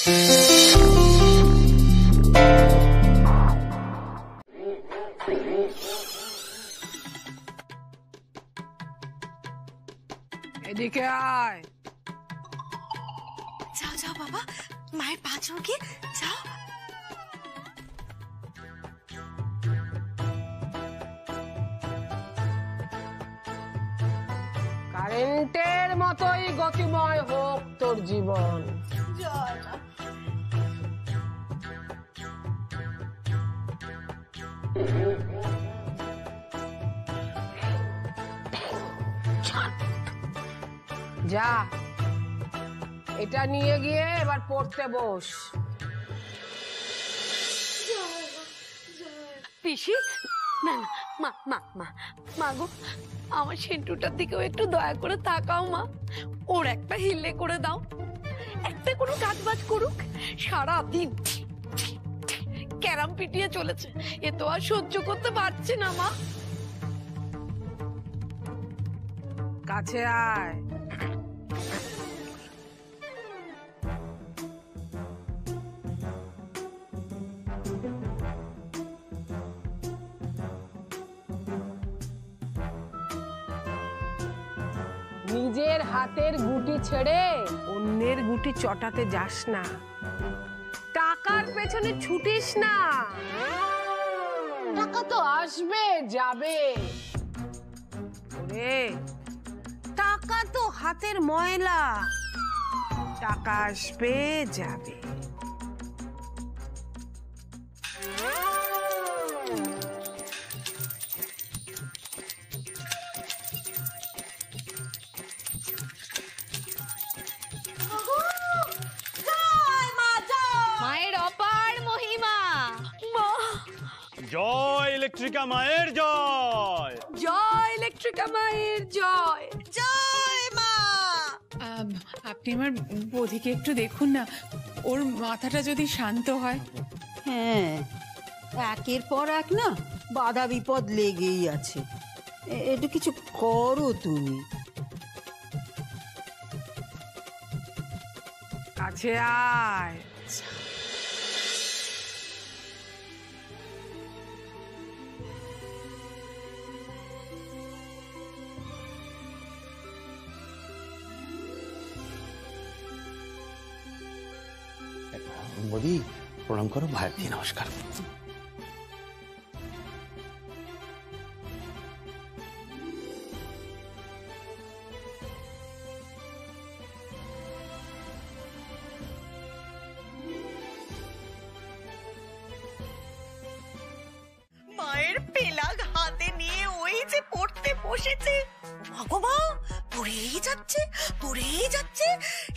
এদিকে আয়। যাও যাও বাবা, মায়ের পা চুলকে যাও। কারেন্টের মতোই গতিময় হোক তোর জীবন। যা, এটা নিয়ে গিয়ে এবার পড়তে বস। পিসি, না না, মা মা মা মা গো, আমার সেন্টুটার দিকেও একটু দয়া করে তাকাও মা। ওর একটা হিলে করে দাও, একটা কোনো কাজ বাজ করুক। সারাদিন ক্যারাম পিটিয়ে চলেছে, এ তো আর সহ্য করতে পারছি না মা। কাছে আয়। নিজের হাতের গুটি ছেড়ে অন্যের গুটি চটাতে যাস না, টাকার পেছনে ছুটিস না। টাকা তো আসবে যাবে, টাকা তো হাতের ময়লা, টাকা আসবে যাবে। মায়ের অপার মহিমা। মা, জয় ইলেকট্রিকা মায়ের জয়। জয় ইলেকট্রিকা মায়ের জয়। জয় মা। আপনি আমার বৌদিকে একটু দেখুন না, ওর মাথাটা যদি শান্ত হয়। হ্যাঁ, একের পর এক না বাধা বিপদ লেগেই আছে। একটু কিছু করো তুমি। কাছে আয়। বৌদি প্রণাম করো, ভাইয়ের দিয়ে নমস্কার। মায়ের পেলাগ হাতে নিয়ে ওই যে পড়তে বসেছে, ভগবা পড়েই যাচ্ছে পড়েই যাচ্ছে।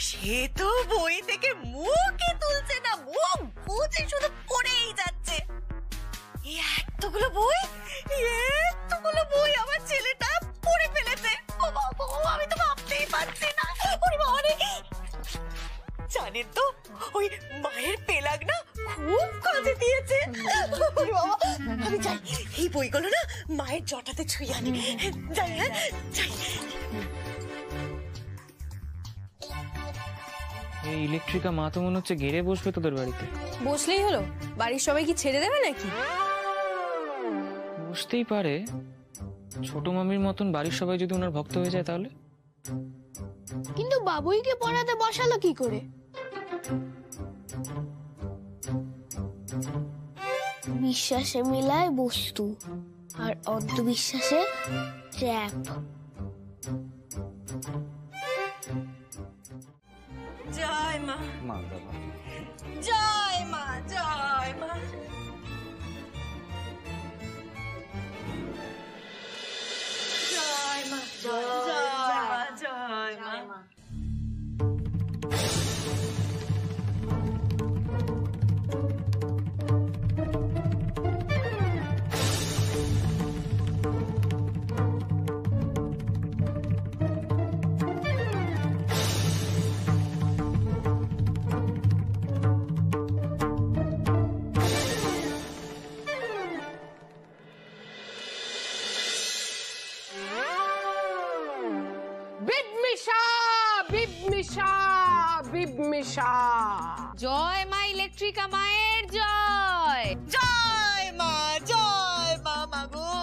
সে তো বই থেকে মুখে তুলছে না, মুখ বুঝে শুধু পড়েই যাচ্ছে। এই এতগুলো বই আমার ছেলেটা পড়ে ফেলেছে। ও বাবা, আমি তো ভাবতেই পারছি না। ওরে বাবা রে, জানেন তো ওই মায়ের পেলাগ না খুব কাজে দিয়েছে। ওরে বাবা, আমি যাই এই বইগুলো না মায়ের জটাতে ছুঁয়ে আনি। যাই, হ্যাঁ যাই। এই ইলেকট্রিকা মা তো মনে হচ্ছে গেড়ে বসবে তোদের বাড়িতে। বসলেই হলো? বাড়ির সবাই কি ছেড়ে দেবে নাকি? বুঝতেই পারে, ছোট মামির মতন বাড়ির সবাই যদি ওনার ভক্ত হয়ে যায় তাহলে। কিন্তু বাবুইকে পড়াতে বসালো কি করে? বিশ্বাসে মিলায় বস্তু আর অন্ধবিশ্বাসে ট্র্যাপ। জয় মা, মা বাবা জয় মা, জয় মা। জয় মা, জয় মা। মনসা। জয় মা ইলেকট্রিকা মায়ের জয়। জয় মা মাগো।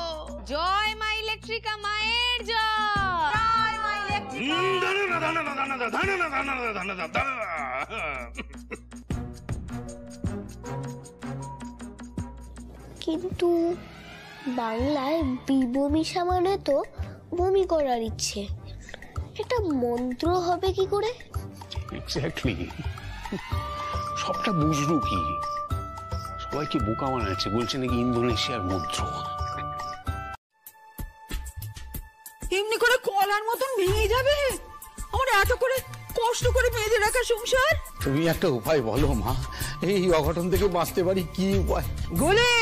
জয় মা ইলেকট্রিকা মায়ের জয়। জয় মা ইলেকট্রিকা। কিন্তু বাংলায় বিবমিশা মানে তো বমি করার ইচ্ছে। এটা মন্ত্র হবে কি করে? এক্স্যাক্টলি, সবটা বুঝলো কি? সবাইকে বোকা বানাচ্ছে, বলছে নাকি ইন্দোনেশিয়ার মন্ত্র। এমনি করে কলার মতন ভেঙে যাবে আমার এত করে কষ্ট করে বেঁধে রাখা সংসার। তুমি একটা উপায় বলো মা, এই অঘটন থেকে বাঁচতে পারি কি উপায়? গুলি,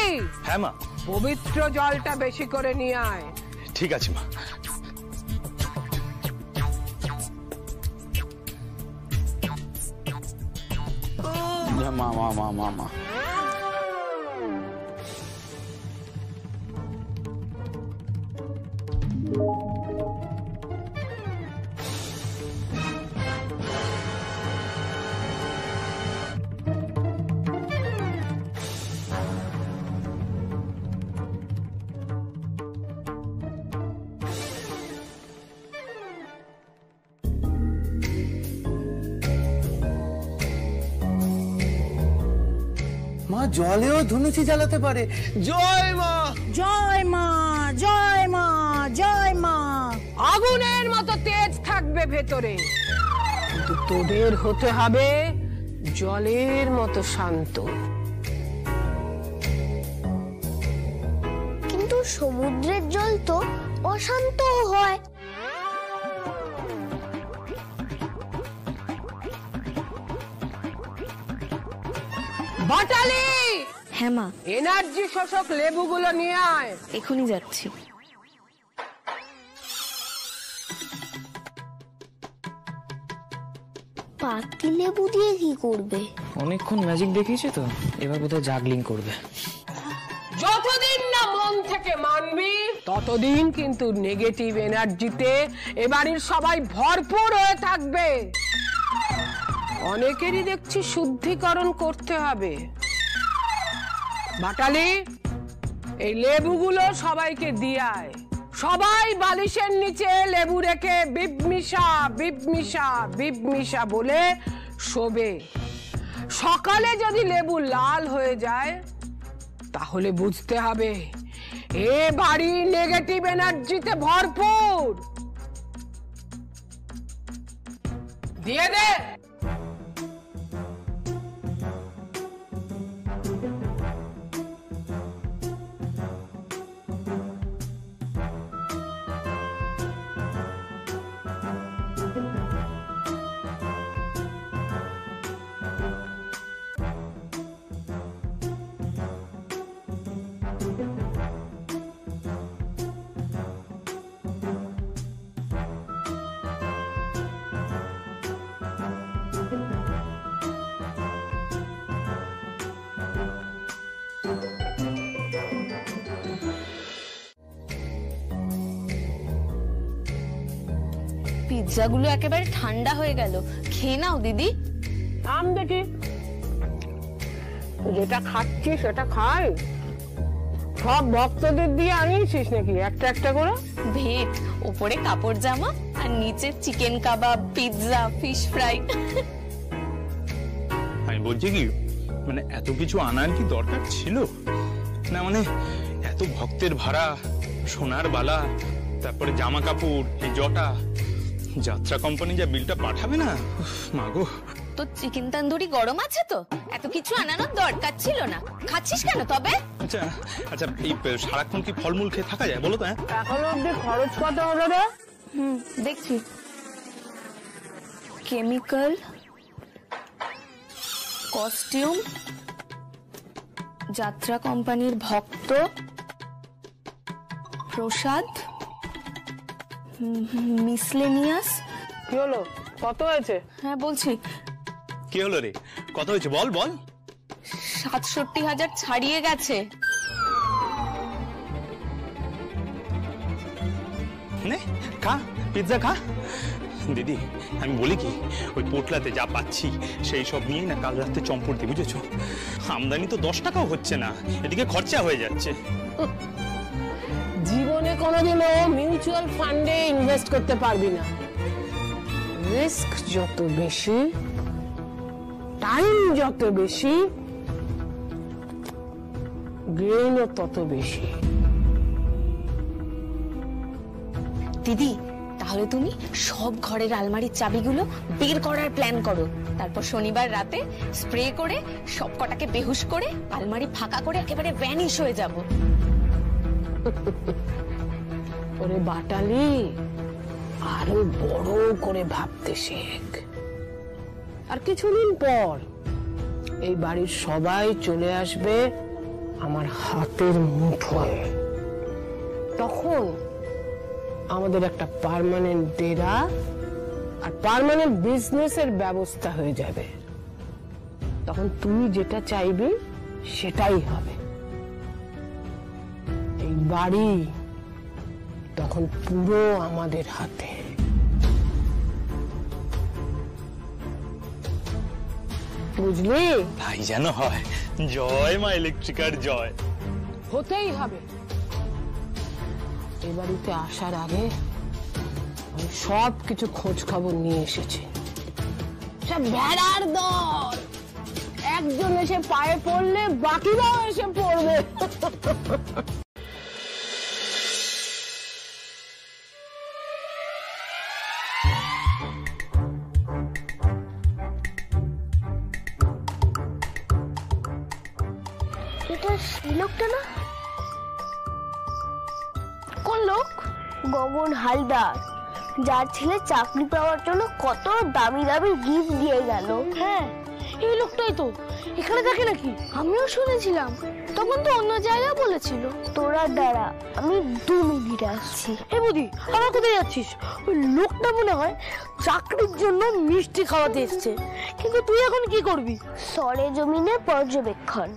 হ্যাঁ মা। পবিত্র জলটা বেশি করে নিয়ে আয়। ঠিক আছে মা। মা মা মা মা মা মা জলেও ধুনুচি জ্বালাতে পারে। জয় মা। জয় মা, জয় মা, জয় মা। আগুনের মতো তেজ থাকবে ভেতরে, কিন্তু তোদের হতে হবে জলের মতো শান্ত। কিন্তু সমুদ্রের জল তো অশান্ত হয়। বাটালি, হ্যাঁ মা, এনার্জি শোষক লেবুগুলো নিয়ে আয়। এখনই যাচ্ছি। পাতি লেবু দিয়ে কি করবে? অনেকক্ষণ ম্যাজিক দেখিয়েছে তো, এবার বোধহয় জাগলিং করবে। যতদিন না মন থেকে মানবি ততদিন কিন্তু নেগেটিভ এনার্জিতে এ বাড়ির সবাই ভরপুর হয়ে থাকবে। অনেকেরই দেখছি শুদ্ধিকরণ করতে হবে। বাটালি, এই লেবুগুলো সবাইকে দিয়ায়। সবাই বালিশের নিচে লেবু রেখে বিবমিশা বিবমিশা বিবমিশা বলে শোবে। সকালে যদি লেবু লাল হয়ে যায় তাহলে বুঝতে হবে এ বাড়ি নেগেটিভ এনার্জিতে ভরপুর। দিয়ে দে। পিৎজাগুলো একেবারে ঠান্ডা হয়ে গেল, খেয়ে নাও দিদি। আম দেখি, যেটা খাচ্ছি সেটা খাই। সব ভক্তদের দিয়ে আনিয়েছিস নাকি একটা একটা করে? ভেট, উপরে কাপড় জামা আর নিচে চিকেন কাবাব, পিৎজা, ফিশ ফ্রাই। আমি বলছি কি, মানে এত কিছু আনার কি দরকার ছিল? না মানে এত ভক্তের ভাড়া, সোনার বালা, তারপরে জামা কাপড়, এই জটা, যাত্রা কোম্পানি যা বিলটা পাঠাবে না, মাগো। তো চিকেন তন্দুরি গরম আছে তো, এত কিছু আনানোর দরকার ছিল না। খাচ্ছিস কেন তবে? আচ্ছা আচ্ছা, এই সারাক্ষণ কি ফলমূল খেয়ে থাকা যায় বলো তো? এখন অব্দি খরচ কত হলো রে? দেখছি। কেমিক্যাল, কস্টিউম, যাত্রা কোম্পানির ভক্ত, প্রসাদ, মিসলেনিয়াস। কি হলো, কত হয়েছে? হ্যাঁ বলছি। কি হলো রে, কত হয়েছে বল বল। ৬৭,০০০ ছাড়িয়ে গেছে। নে খা, পিৎজা খা। দিদি আমি বলি কি, ওই পোটলাতে যা পাচ্ছি সেই সব নিয়েই না কাল রাতে চম্পট দিই, বুঝেছো? আমদানি তো 10 টাকাও হচ্ছে না, এদিকে খরচা হয়ে যাচ্ছে। জীবনে কোনোদিনও মিউচুয়াল ফান্ডে ইনভেস্ট করতে পারবি না। রিস্ক যত বেশি, টাইম যত বেশি, গেইনও তত বেশি। দিদি তাহলে তুমি সব ঘরের আলমারির চাবিগুলো বের করার প্ল্যান করো, তারপর শনিবার রাতে স্প্রে করে সব কটাকে বেহুশ করে আলমারি ফাঁকা করে একেবারে ভ্যানিশ হয়ে যাব। ওরে বাটালি, আরো বড় করে ভাবতে শেখ। আর কিছুদিন পর এই বাড়ির সবাই চলে আসবে আমার হাতের মুঠোয়। তখন আমাদের একটা পার্মানেন্ট ডেরা আর পার্মানেন্ট বিজনেসের ব্যবস্থা হয়ে যাবে। তখন তুই যেটা চাইবি সেটাই হবে। এই বাড়ি তখন পুরো আমাদের হাতে। বুঝলি? তাই যেন হয়। জয় মা ইলেকট্রিকার জয়। হতেই হবে। এ বাড়িতে আসার আগে আমি সব কিছু খোঁজ খবর নিয়ে এসেছি। সব ভেড়ার দল, একজন এসে পায়ে পড়লে বাকিরাও এসে পড়বে। এটা সেই লোকটা না? কোন লোক? গগন হালদার, যার ছেলে চাকরি পাওয়ার জন্য কত দামি দামি গিফট দিয়ে গেল। হ্যাঁ, এই লোকটাই তো। এখানে থাকে নাকি? আমিও শুনেছিলাম, তখন তো অন্য জায়গায় বলেছিল। তোরা দাঁড়া, আমি 2 মিনিট আসছি। হে বুদি, আমার কোথায় যাচ্ছিস? ওই লোকটা মনে হয় চাকরির জন্য মিষ্টি খাওয়াতে এসছে, কিন্তু তুই এখন কি করবি? সরেজমিনে পর্যবেক্ষণ।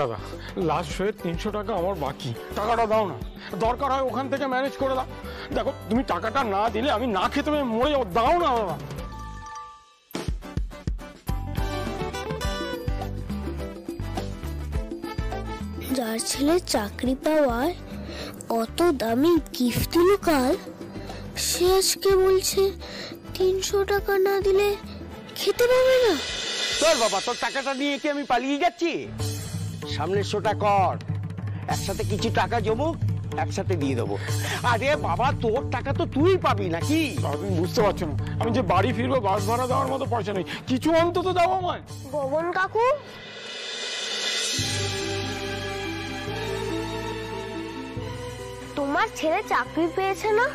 দাদা, লাস্ট শোয়ের 300 টাকা আমার বাকি, টাকাটা দাও না। দরকার হয় ওখান থেকে ম্যানেজ করে দাও। দেখো, তুমি টাকাটা না দিলে আমি না খেতে মরে যাবো। দাও না বাবা। যার ছেলে চাকরি পাওয়ায় অত দামি গিফট দিল কাল, সে আজকে বলছে 300 টাকা না দিলে খেতে পাবে না। তোর বাবা, তোর টাকাটা নিয়ে কি আমি পালিয়ে যাচ্ছি? সামনের শোটা কর, একসাথে কিছু টাকা জমুক, একসাথে দিয়ে দেবো। আরে বাবা, তোর টাকা তো তুই পাবি নাকি? তুমি বুঝতে পারছো না, আমি যে বাড়ি ফিরবো বাস ভাড়া দেওয়ার মতো পয়সা নেই। কিছু অন্তত দাও আমায়। গগন কাকু, তোমার ছেলে চাকরি পেয়েছে না?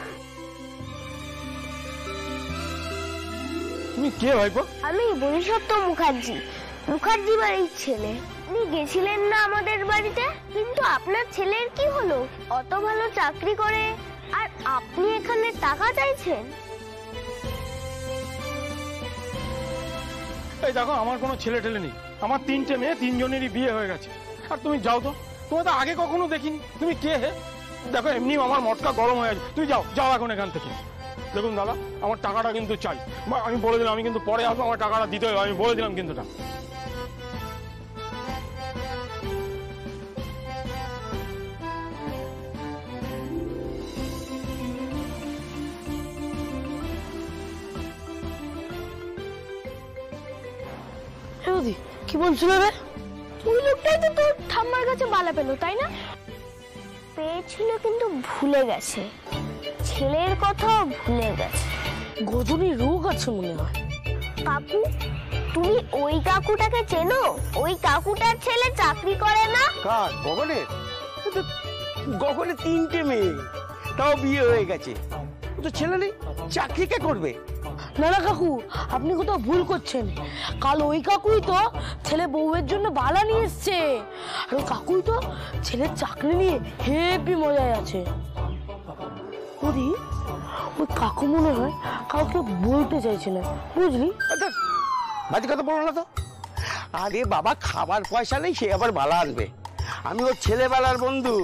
তুমি কে ভাইপো? আমি বরিসত্য মুখার্জি বাড়ির ছেলে। আপনি গেছিলেন না আমাদের বাড়িতে? কিন্তু আপনার ছেলের কি হলো? অত ভালো চাকরি করে আর আপনি এখানে টাকা চাইছেন? এই দেখো, আমার কোনো ছেলে টেলে নেই। আমার 3টে মেয়ে, 3জনেরই বিয়ে হয়ে গেছে। আর তুমি যাও তো, তোমার তো আগে কখনো দেখিনি। তুমি কে হে? দেখো, এমনি আমার মটকা গরম হয়ে আছে। তুমি যাও যাও এখন এখান থেকে। দেখুন দাদা, আমার টাকাটা কিন্তু চাই। আমি বলে দিলাম, আমি কিন্তু পরে আসবো, আমার টাকাটা দিতে হবে। আমি বলে দিলাম কিন্তু না। কি বলছিল রে? ওই লোকটাই তো তোর ঠাম্মার কাছে বালা পেলো, তাই না? পেয়েছিল কিন্তু ভুলে গেছে, ছেলের কথাও ভুলে গেছে। গজনী রোগ আছে মনে হয়। কাকু, তুমি ওই কাকুটাকে চেনো? ওই কাকুটার ছেলে চাকরি করে না? কার? গগনের? গগনের 3টে মেয়ে, তাও বিয়ে হয়ে গেছে। ও তো ছেলে নেই, চাকরি কে করবে? না না কাকু, আপনি কোথাও ভুল করছেন। কাল ওই কাকুই তো ছেলে বউয়ের জন্য বালা নিয়ে এসছে, আর ওই কাকুই তো ছেলের চাকরি নিয়ে হেবি মজায় আছে। ওই কাকু মনে হয় কাউকে বলতে চাইছিল, বুঝলি? বাজে কথা বলো না তো। আরে বাবা, খাবার পয়সা নেই, সে আবার বালা আনবে। আমি ওর ছেলেবেলার বন্ধু,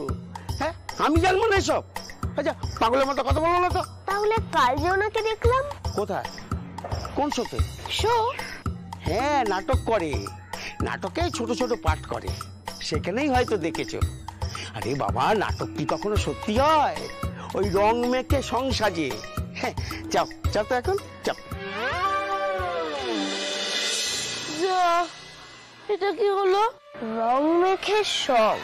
হ্যাঁ আমি জানবো না এসব। আচ্ছা পাগলের মতো কথা বলো না তো। তাহলে কাল যে ওনাকে দেখলাম, কোথায়, কোন শোতে? শো? হ্যাঁ, নাটক করে, নাটকে ছোট ছোট পাঠ করে, সেখানেই হয়তো দেখেছো। আরে বাবা, নাটক কি কখনো সত্যি হয়? ওই রং মেখে সং সাজে। হ্যাঁ, চাপ চাপ তো এখন চাপ। এটা কি হলো? রং মেখে সব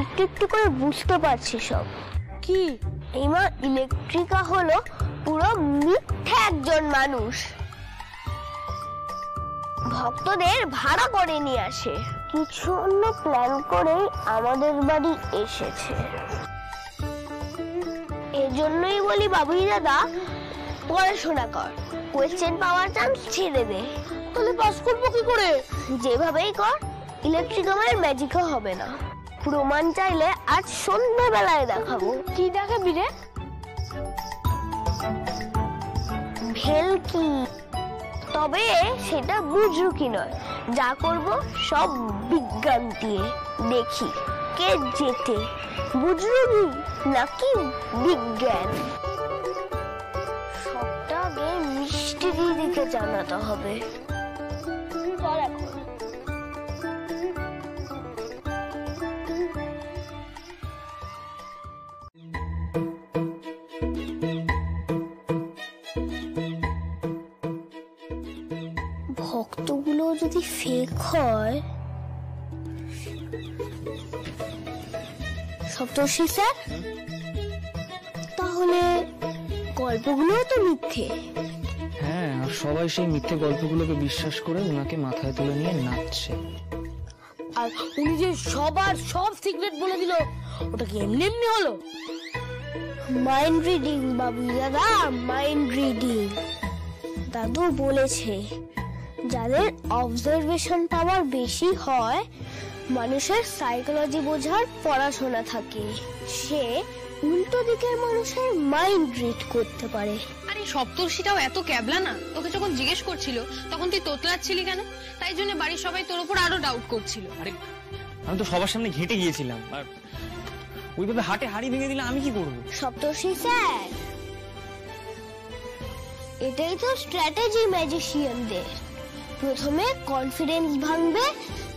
একটু একটু করে বুঝতে পারছি সব। কি? এই মা ইলেকট্রিকা হলো পুরো মিথ্যে একজন মানুষ, ভক্তদের ভাড়া করে নিয়ে আসে, কিছু অন্য প্ল্যান করে আমাদের বাড়ি এসেছে। এজন্যই বলি বাবুই দাদা, পড়াশোনা কর, কোয়েশ্চেন পাওয়ার চান্স ছেড়ে দে। তাহলে পাস করবো কি করে? যেভাবেই কর, ইলেকট্রিক আমার ম্যাজিকও হবে না। প্রমাণ চাইলে আজ সন্ধ্যাবেলায় দেখাবো। কি দেখাবি রে? ভেলকি, তবে সেটা বুঝরুকি নয়। যা করব সব বিজ্ঞান দিয়ে, দেখি কে জেতে, বুঝরুকি নাকি বিজ্ঞান। সবটা আগে মিষ্টি দিদিকে জানাতে হবে। ভক্তগুলো যদি ফেক হয়, সপ্তর্ষি স্যার, তাহলে গল্পগুলো তো মিথ্যে। হ্যাঁ, আর সবাই সেই মিথ্যে গল্পগুলোকে বিশ্বাস করে ওনাকে মাথায় তুলে নিয়ে নাচছে। আর উনি যে সবার সব সিক্রেট বলে দিল, ওটা কি এমনি এমনি হলো? মাইন্ড রিডিং বাবু দাদা, মাইন্ড রিডিং। দাদু বলেছে, যাদের অবজারভেশন পাওয়ার বেশি হয়, মানুষের সাইকোলজি বোঝার পড়াশোনা থাকে, সে উল্টো দিকের মানুষের মাইন্ড রিড করতে পারে। আরে সপ্তর্ষিটাও এত ক্যাবলা না, তোকে যখন জিজ্ঞেস করছিল তখন তুই তোতলাচ্ছিলি কেন? তাই জন্য বাড়ির সবাই তোর উপর আরো ডাউট করছিল। আরে আমি তো সবার সামনে ঘেঁটে গিয়েছিলাম, আর ওইভাবে হাটে হাড়ি ভেঙে দিলে আমি কি করব? সপ্তর্ষি স্যার, এটাই তো স্ট্র্যাটেজি ম্যাজিশিয়ানদের। প্রথমে কনফিডেন্স ভাঙবে,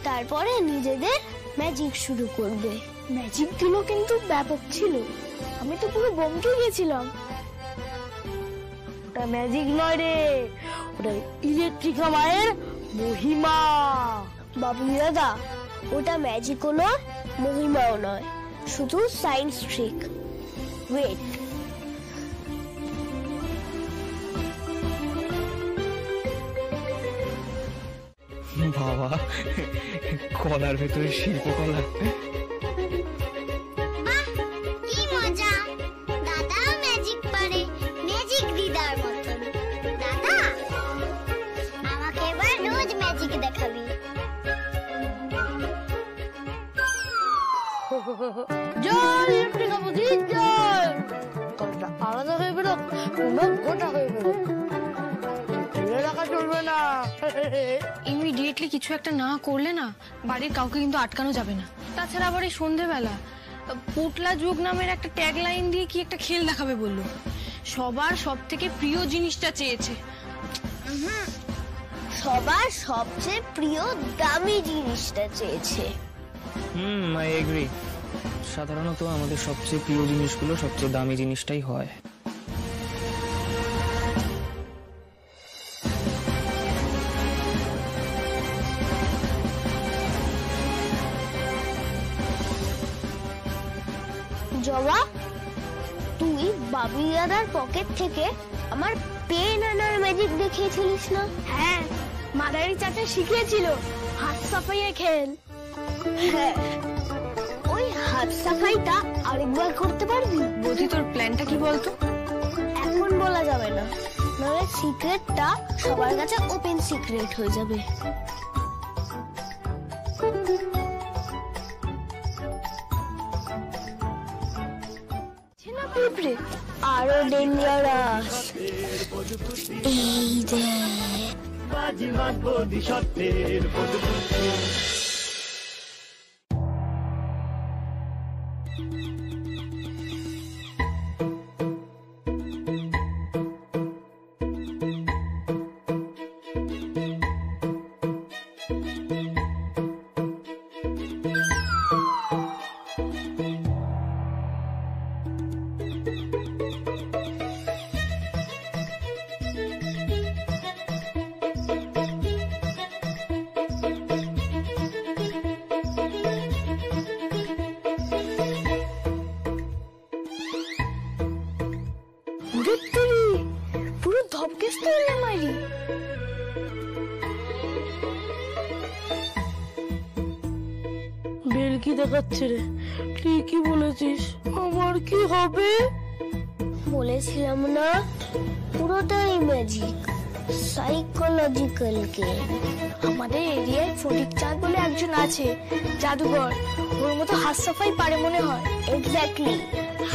তারপরে নিজেদের ম্যাজিক শুরু করবে। ম্যাজিক গুলো কিন্তু ব্যাপক ছিল, আমি তো পুরো বমকে গেছিলাম। ওটা ম্যাজিক নয় রে, ওটা ইলেকট্রিকা মায়ের মহিমা। বাবু দাদা, ওটা ম্যাজিকও নয়, মহিমাও নয়, শুধু সায়েন্স ট্রিক। ওয়েট, বাবা, কলার ভেতরে শিল্পকলা। কি মজা! দাদা ম্যাজিক পারে, ম্যাজিক দিদার মতন। দাদা, আমাকে এবার রোজ ম্যাজিক দেখাবি। জয় ইলেকট্রিকা বুঝি, জয়। কলটা আলাদা হয়ে বেরো, গোটা হয়ে বেরো, রাখা চলবে না। ইমিডিয়েটলি কিছু একটা না করলে না, বাড়ির কাউকে কিন্তু আটকানো যাবে না। তাছাড়া আবার এই সন্ধেবেলা পোটলা যুগ নামের একটা ট্যাগ লাইন দিয়ে কি একটা খেল দেখাবে বললো। সবার সব থেকে প্রিয় জিনিসটা চেয়েছে। সবার সবচেয়ে প্রিয় দামি জিনিসটা চেয়েছে। I agree. সাধারণত আমাদের সবচেয়ে প্রিয় জিনিসগুলো সবচেয়ে দামি জিনিসটাই হয়। জবা, তুই বাবি দাদার পকেট থেকে আমার পেন আনার ম্যাজিক দেখিয়েছিলিস না? হ্যাঁ, মাদারি চাচা শিখিয়েছিল হাত সাফাইয়ের খেল। হ্যাঁ, ওই হাত সাফাইটা আরেকবার করতে পারবি? বৌদি, তোর প্ল্যানটা কি বলতো? এখন বলা যাবে না, নইলে সিক্রেটটা সবার কাছে ওপেন সিক্রেট হয়ে যাবে। আরো ডেঞ্জারাস। এই পুরো ধপকেস তো মারি। বেলকি দেখাচ্ছে রে, ঠিকই বলেছিস। আমার কি হবে? বলেছিলাম না, পুরোটাই ম্যাজিক, সাইকোলজিক্যাল গেম। আমাদের এরিয়ায় ফটিক চাঁদ বলে একজন আছে, জাদুঘর। ওর মতো হাত সাফাই পারে মনে হয়। এক্স্যাক্টলি,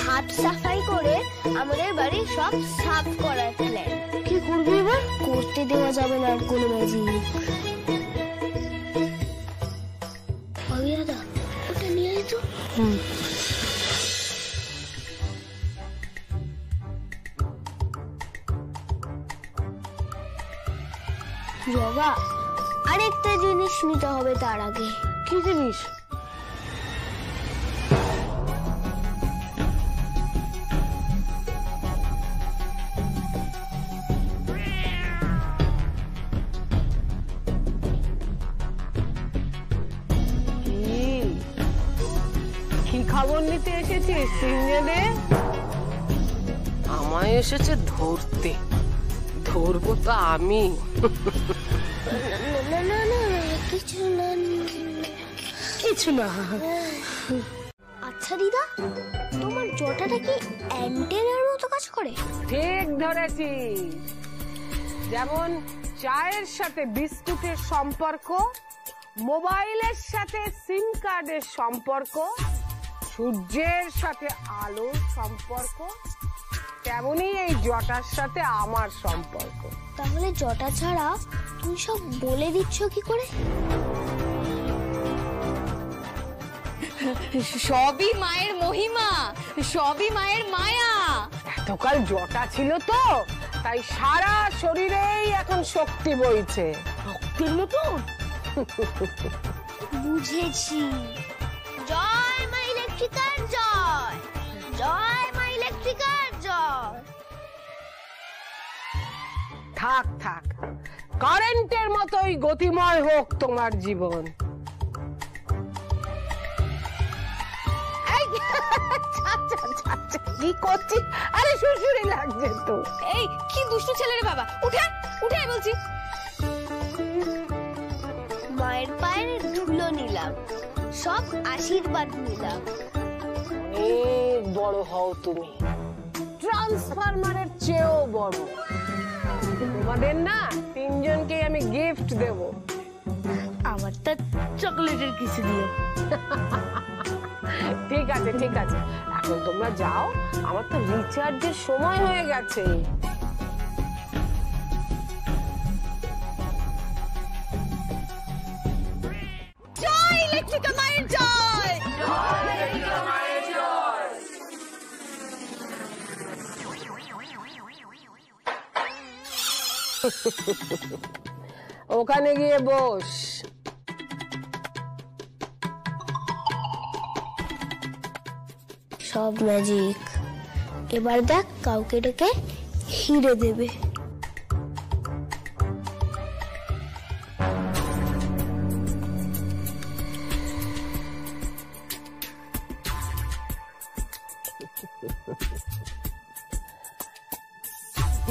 হাত সাফাই করে আমাদের বাড়ি সব সাফ করার প্ল্যান। কি করবি এবার? করতে দেওয়া যাবে না আর কোনো ম্যাজিক। দাদা, ওটা নিয়ে আয় তো। জগা, আরেকটা জিনিস নিতে হবে তার আগে। কি জিনিস? কি খবর নিতে এসেছিস তিনজনে? আমায় এসেছে ধরতে। ধরবো তো আমি। কিছু না, কিছু না। আচ্ছা দিদা, তোমার জটাটা কি অ্যান্টেনার মতো কাজ করে? ঠিক ধরেছিস। যেমন চায়ের সাথে বিস্কুটের সম্পর্ক, মোবাইলের সাথে সিম কার্ডের সম্পর্ক, সূর্যের সাথে আলোর সম্পর্ক, তেমনি এই জটার সাথে আমার সম্পর্ক। তাহলে জটা ছাড়া তুমি সব বলে দিচ্ছ কি করে? সবই মায়ের মহিমা, সবই মায়ের মায়া। এতকাল জটা ছিল তো, তাই সারা শরীরেই এখন শক্তি বইছে। রক্তের মতো? বুঝেছি। জয় মা ইলেকট্রিকার জয়, জয় মা ইলেকট্রিকার জয়। থাক থাক, কারেন্টের মতোই গতিময় হোক তোমার জীবন। কি করছিস? আরে সুরসুরি লাগছে তো। এই কি দুষ্টু ছেলে রে বাবা, উঠে উঠে বলছি। মায়ের পায়ের ধুলো নিলাম, সব আশীর্বাদ নিলাম। অনেক বড় হও তুমি, ট্রান্সফরমারের চেয়েও বড়। তোমাদের না তিনজনকে আমি গিফট দেব। আমারটা চকলেটের কিছু দিও। ঠিক আছে ঠিক আছে, এখন তোমরা যাও, আমার তো রিচার্জের সময় হয়ে গেছে। জয় ইলেকট্রিকা মায়ের জয়। ওখানে গিয়ে বস। সব ম্যাজিক। এবার দেখ কাউকে ডেকে হিরে দেবে।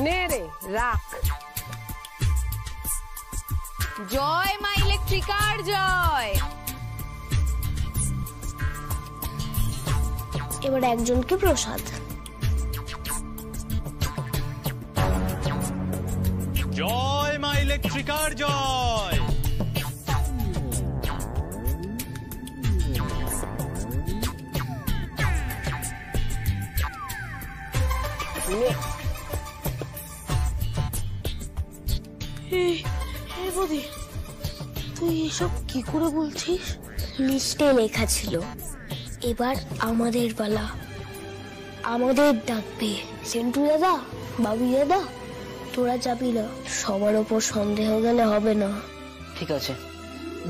নে রে, রাখ। জয় মা ইলেকট্রিকার জয়। এবার একজনকে প্রসাদ। ইলেকট্রিকার জয়। বৌদি, তুই এসব কি করে বলছিস? লিস্টে লেখা ছিল এবার আমাদের পালা, আমাদের ডাকবে। সেন্টু দাদা, বাবু দাদা, তোরা যাবি না, সবার ওপর সন্দেহ গেলে হবে না। ঠিক আছে।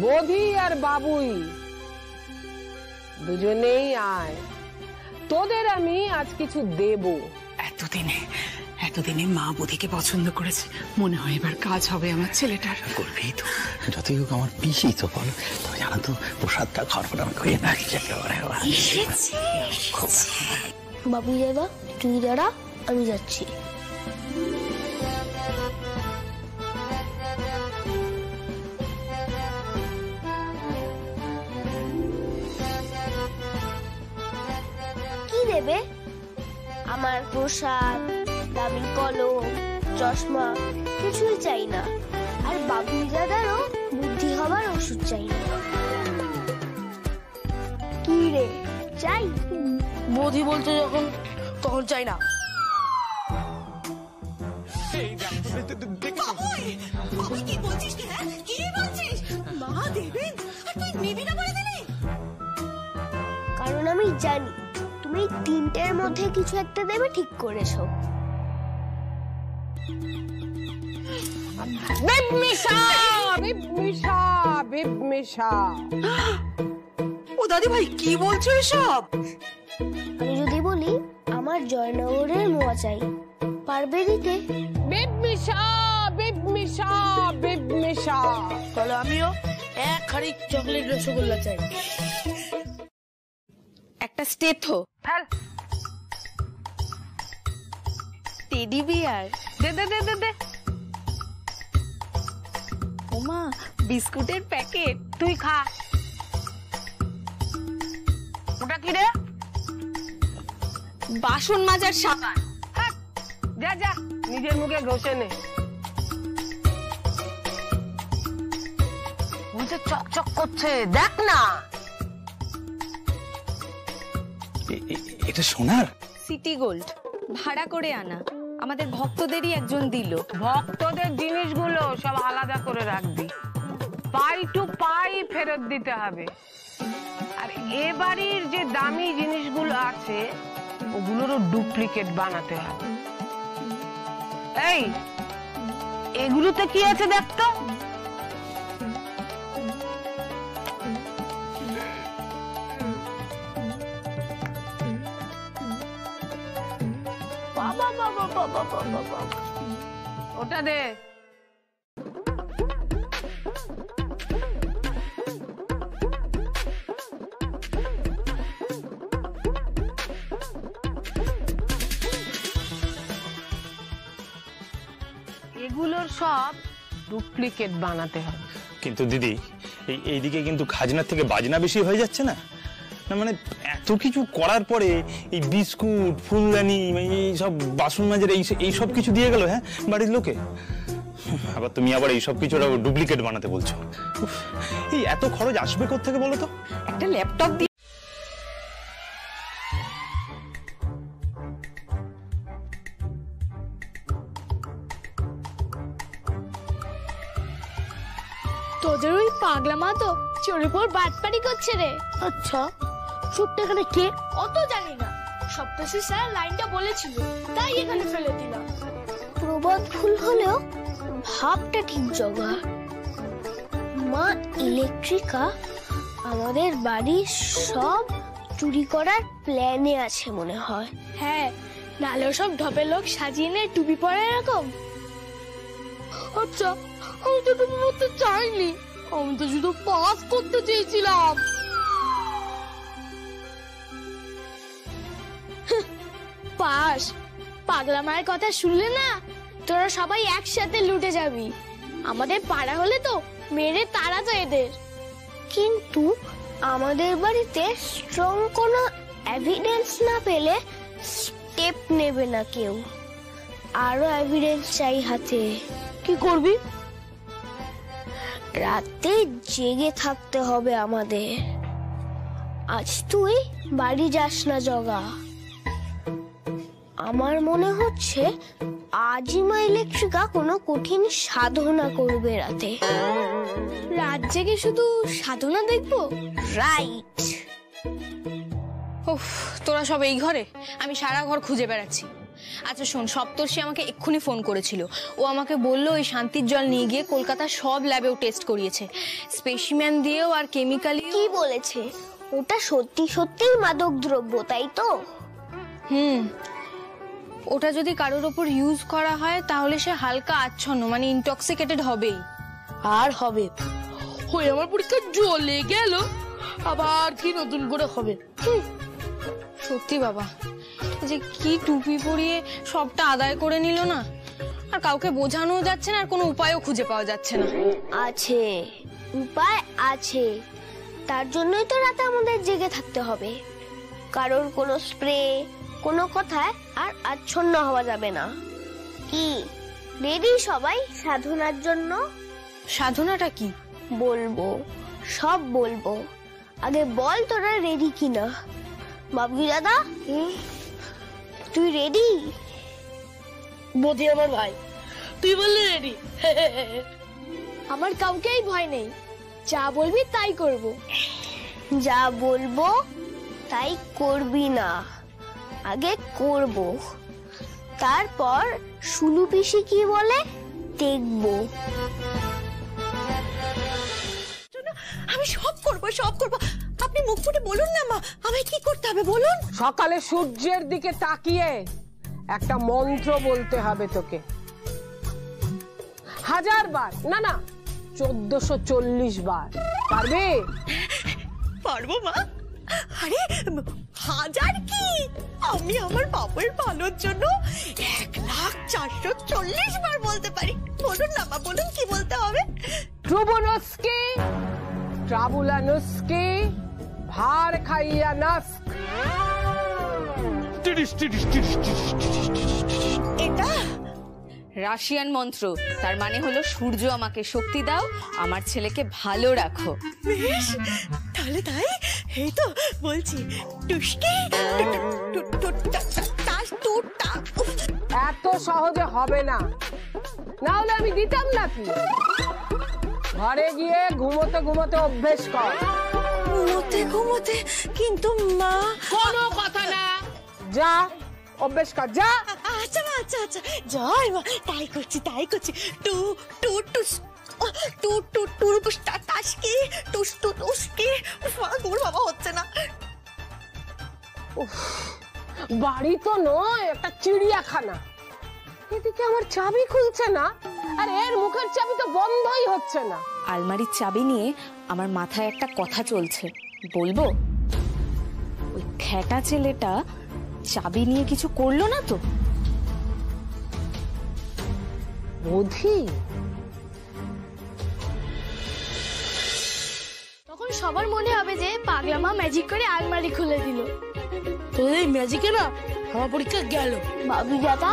বৌদি আর বাবুই দুজনেই আয়, তোদের আমি আজ কিছু দেব। এতদিনে মা বৌদিকে পছন্দ করেছে, মনে হয় এবার কাজ হবে আমার ছেলেটার। করবি তো, যতই হোক আমার পিসি তো, বলো। তবে জানো তো, প্রসাদটা খাওয়ার পর আমি খেয়ে থাকি। বাবু দাদা, তুই দাঁড়া, আমি যাচ্ছি। কি দেবে? আমার প্রসাদ, দামি কলম, চশমা কিছুই চাই না। আর বাবু দাদারও বুদ্ধি হবার ওষুধ চাই না। কি রে, চাই? বৌদি বলছে যখন, তখন চাই না। কারণ আমি জানি তুমি তিনটের মধ্যে কিছু একটা দেবে, ঠিক করেছো। ও দাদি ভাই, কি বলছো এসব? আমি যদি বলি আমার জয়নগরের মোয়া চাই, পারবে দিতে? তাহলে আমিও এক হাড়ি চকলেট রসগোল্লা চাই। একটা স্টেথো, টেডি বিয়ার, দে দে দে দে দে। ওমা, বিস্কুটের প্যাকেট, তুই খা। ওটা কি রে? বাসন মাজার সাবান। যা যা, নিজের মুখে ঘষে নে। বলছে চকচক করছে, দেখ না। এটা সোনার? সিটি গোল্ড, ভাড়া করে আনা, আমাদের ভক্তদেরই একজন দিল। ভক্তদের জিনিসগুলো সব আলাদা করে রাখবি, পাই টু পাই ফেরত দিতে হবে। আর এ বাড়ির যে দামি জিনিসগুলো আছে ওগুলোরও ডুপ্লিকেট বানাতে হবে। এই, এগুলোতে কি আছে দেখ তো। ওটা দে। এগুলোর সব ডুপ্লিকেট বানাতে হবে। কিন্তু দিদি, এইদিকে কিন্তু খাজনার থেকে বাজনা বেশি হয়ে যাচ্ছে না? না মানে এত কিছু করার পরে এই বিস্কুট, ফুলদানি, এই সব বাসন মাজার এই সব কিছু দিয়ে গেল, হ্যাঁ, বাড়ির লোকে। আবার তুমি আবার এই সব কিছু ডুপ্লিকেট বানাতে বলছো। এই এত খরচ আসবে কোত্থেকে বলো তো? একটা ল্যাপটপ দিয়ে তোদের ওই পাগলা মা তো চোরের পর বাটপাড়ি করছে রে। আচ্ছা, চোরটা এখানে কে? অত জানি না, সপ্তর্ষি স্যার লাইনটা বলেছিল, তাই এখানে ফেলে দিলাম। প্রবাদ ভুল হলেও ভাবটা ঠিক জগা। মা ইলেকট্রিকা আমাদের বাড়ির সব চুরি করার প্ল্যানে আছে মনে হয়। হ্যাঁ, নালে সব ঢপের লোক সাজিয়ে নিয়ে টুপি পরে এরকম। আচ্ছা, আমি তো টুপি পরতে চাইনি, আমি তো শুধু পাস করতে চেয়েছিলাম। পাস? পাগলা মায়ের কথা শুনলে না, তোরা সবাই একসাথে লুটে যাবি। আমাদের পাড়া হলে তো মেরে তাড়াতো এদের। কিন্তু আমাদের বাড়িতে স্ট্রং কোনো এভিডেন্স না পেলে স্টেপ নেবে না কেউ। আরো এভিডেন্স চাই হাতে। কি করবি? রাতে জেগে থাকতে হবে আমাদের। আজ তুই বাড়ি যাস না জগা। আমার মনে হচ্ছে আজই মা ইলেকট্রিকা কোনো কঠিন সাধনা করবে রাতে। রাত জেগে শুধু সাধনা দেখবো? রাইট। উফ, তোরা সব এই ঘরে, আমি সারা ঘর খুঁজে বেড়াচ্ছি। আচ্ছা শোন, সপ্তর্ষি আমাকে এক্ষুনি ফোন করেছিল। ও আমাকে বললো ওই শান্তির জল নিয়ে গিয়ে কলকাতার সব ল্যাবেও টেস্ট করিয়েছে, স্পেসিম্যান দিয়েও আর কেমিক্যালি। কি বলেছে? ওটা সত্যি সত্যিই মাদক দ্রব্য, তাই তো? ওটা যদি কারোর ওপর ইউজ করা হয় তাহলে সে হালকা আচ্ছন্ন, মানে ইনটক্সিকেটেড হবেই। আর হবে। ওই আমার পরীক্ষা জ্বলে গেল, আবার কি নতুন করে হবে। সত্যি বাবা, যে কি টুপি পরিয়ে সবটা আদায় করে নিল না, আর কাউকে বোঝানো যাচ্ছে না, আর কোনো উপায়ও খুঁজে পাওয়া যাচ্ছে না। আছে উপায় আছে, তার জন্যই তো রাতে আমাদের জেগে থাকতে হবে। কারোর কোনো স্প্রে, কোনো কথায় আর আচ্ছন্ন হওয়া যাবে না। কি রেডি সবাই সাধনার জন্য? সাধনাটা কি? বলবো, সব বলবো। আগে বল তোরা রেডি কিনা। বাবু দাদা, তুই রেডি? বোধি আমার ভাই, তুই বললি রেডি। আমার কাউকেই ভয় নেই, যা বলবি তাই করব। যা বলবো তাই করবি না, আগে করব, তারপর শুনু পিসি কি বলে দেখবো। আমি সব করব, সব করব। আপনি মুখ ফুটে বলুন না মা, আমায় কি করতে হবে বলুন। সকালে সূর্যের দিকে তাকিয়ে একটা মন্ত্র বলতে হবে তোকে, 1000 বার, না না 1440 বার। পারবে? পারবো মা। আরে 1000 কি, আমি আমার বাবার ভালোর জন্য 1,04,40 বার বলতে পারি। বলুন না মা, বলুন কি বলতে হবে। ট্রুবনস্কি ট্রাবুলানস্কি ভার খাইয়া নাস্ক। এটা রাশিয়ান মন্ত্র, তার মানে হলো সূর্য আমাকে শক্তি দাও, আমার ছেলেকে ভালো রাখো। বেশ, তাহলে তাই। এই তো বলছি, টুস্কি এত সহজে হবে না, না হলে আমি দিতাম নাকি। ঘরে গিয়ে ঘুমোতে ঘুমোতে অভ্যেস কর। ঘুমোতে ঘুমোতে? কিন্তু মা। কোনো কথা না, যা অভ্যেস কর, যা। আচ্ছা মা, আচ্ছা আচ্ছা, জয় মা, তাই করছি তাই করছি। টু টু টুস টু টু টু টাসকি টুস টু টুসকি। গোর বাবা হচ্ছে না। বাড়ি তো নয়, একটা চিড়িয়াখানা। এদিকে আমার চাবি খুলছে না, আর এর মুখের চাবি তো বন্ধই হচ্ছে না। আলমারির চাবি নিয়ে আমার মাথায় একটা কথা চলছে, বলবো? ওই খ্যাটা ছেলেটা চাবি নিয়ে কিছু করলো না তো? বোধি তখন সবার মনে হবে যে পাগলা মা ম্যাজিক করে আলমারি খুলে দিল। তোদের এই ম্যাজিকে না আমার পরীক্ষা গেল। বাবু দাদা,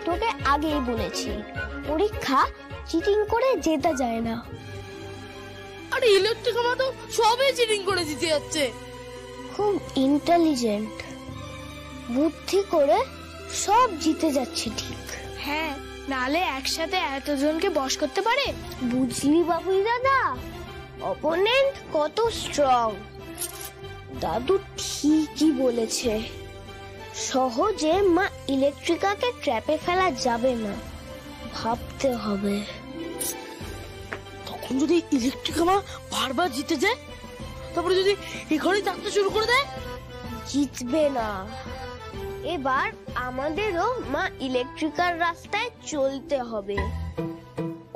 তোকে আগেই বলেছি, পরীক্ষা চিটিং করে জেতা যায় না। আরে ইলেকট্রিক মা তো সবই চিটিং করে দিতে যাচ্ছে। খুব ইন্টেলিজেন্ট, বুদ্ধি করে সব জিতে যাচ্ছে। ঠিক হ্যাঁ, নালে একসাথে এতজনকে বশ করতে পারে। বুঝলি বাবু দাদা, অপোনেন্ট কত স্ট্রং। দাদু ঠিকই বলেছে, সহজে মা ইলেকট্রিকাকে ট্র্যাপে ফেলা যাবে না, ভাবতে হবে। তখন যদি ইলেকট্রিক মা বারবার জিতে যায়, তারপরে যদি এখানেই থাকতে শুরু করে দেয়? জিতবে না। এবার আমাদেরও মা ইলেকট্রিকার রাস্তায় চলতে হবে।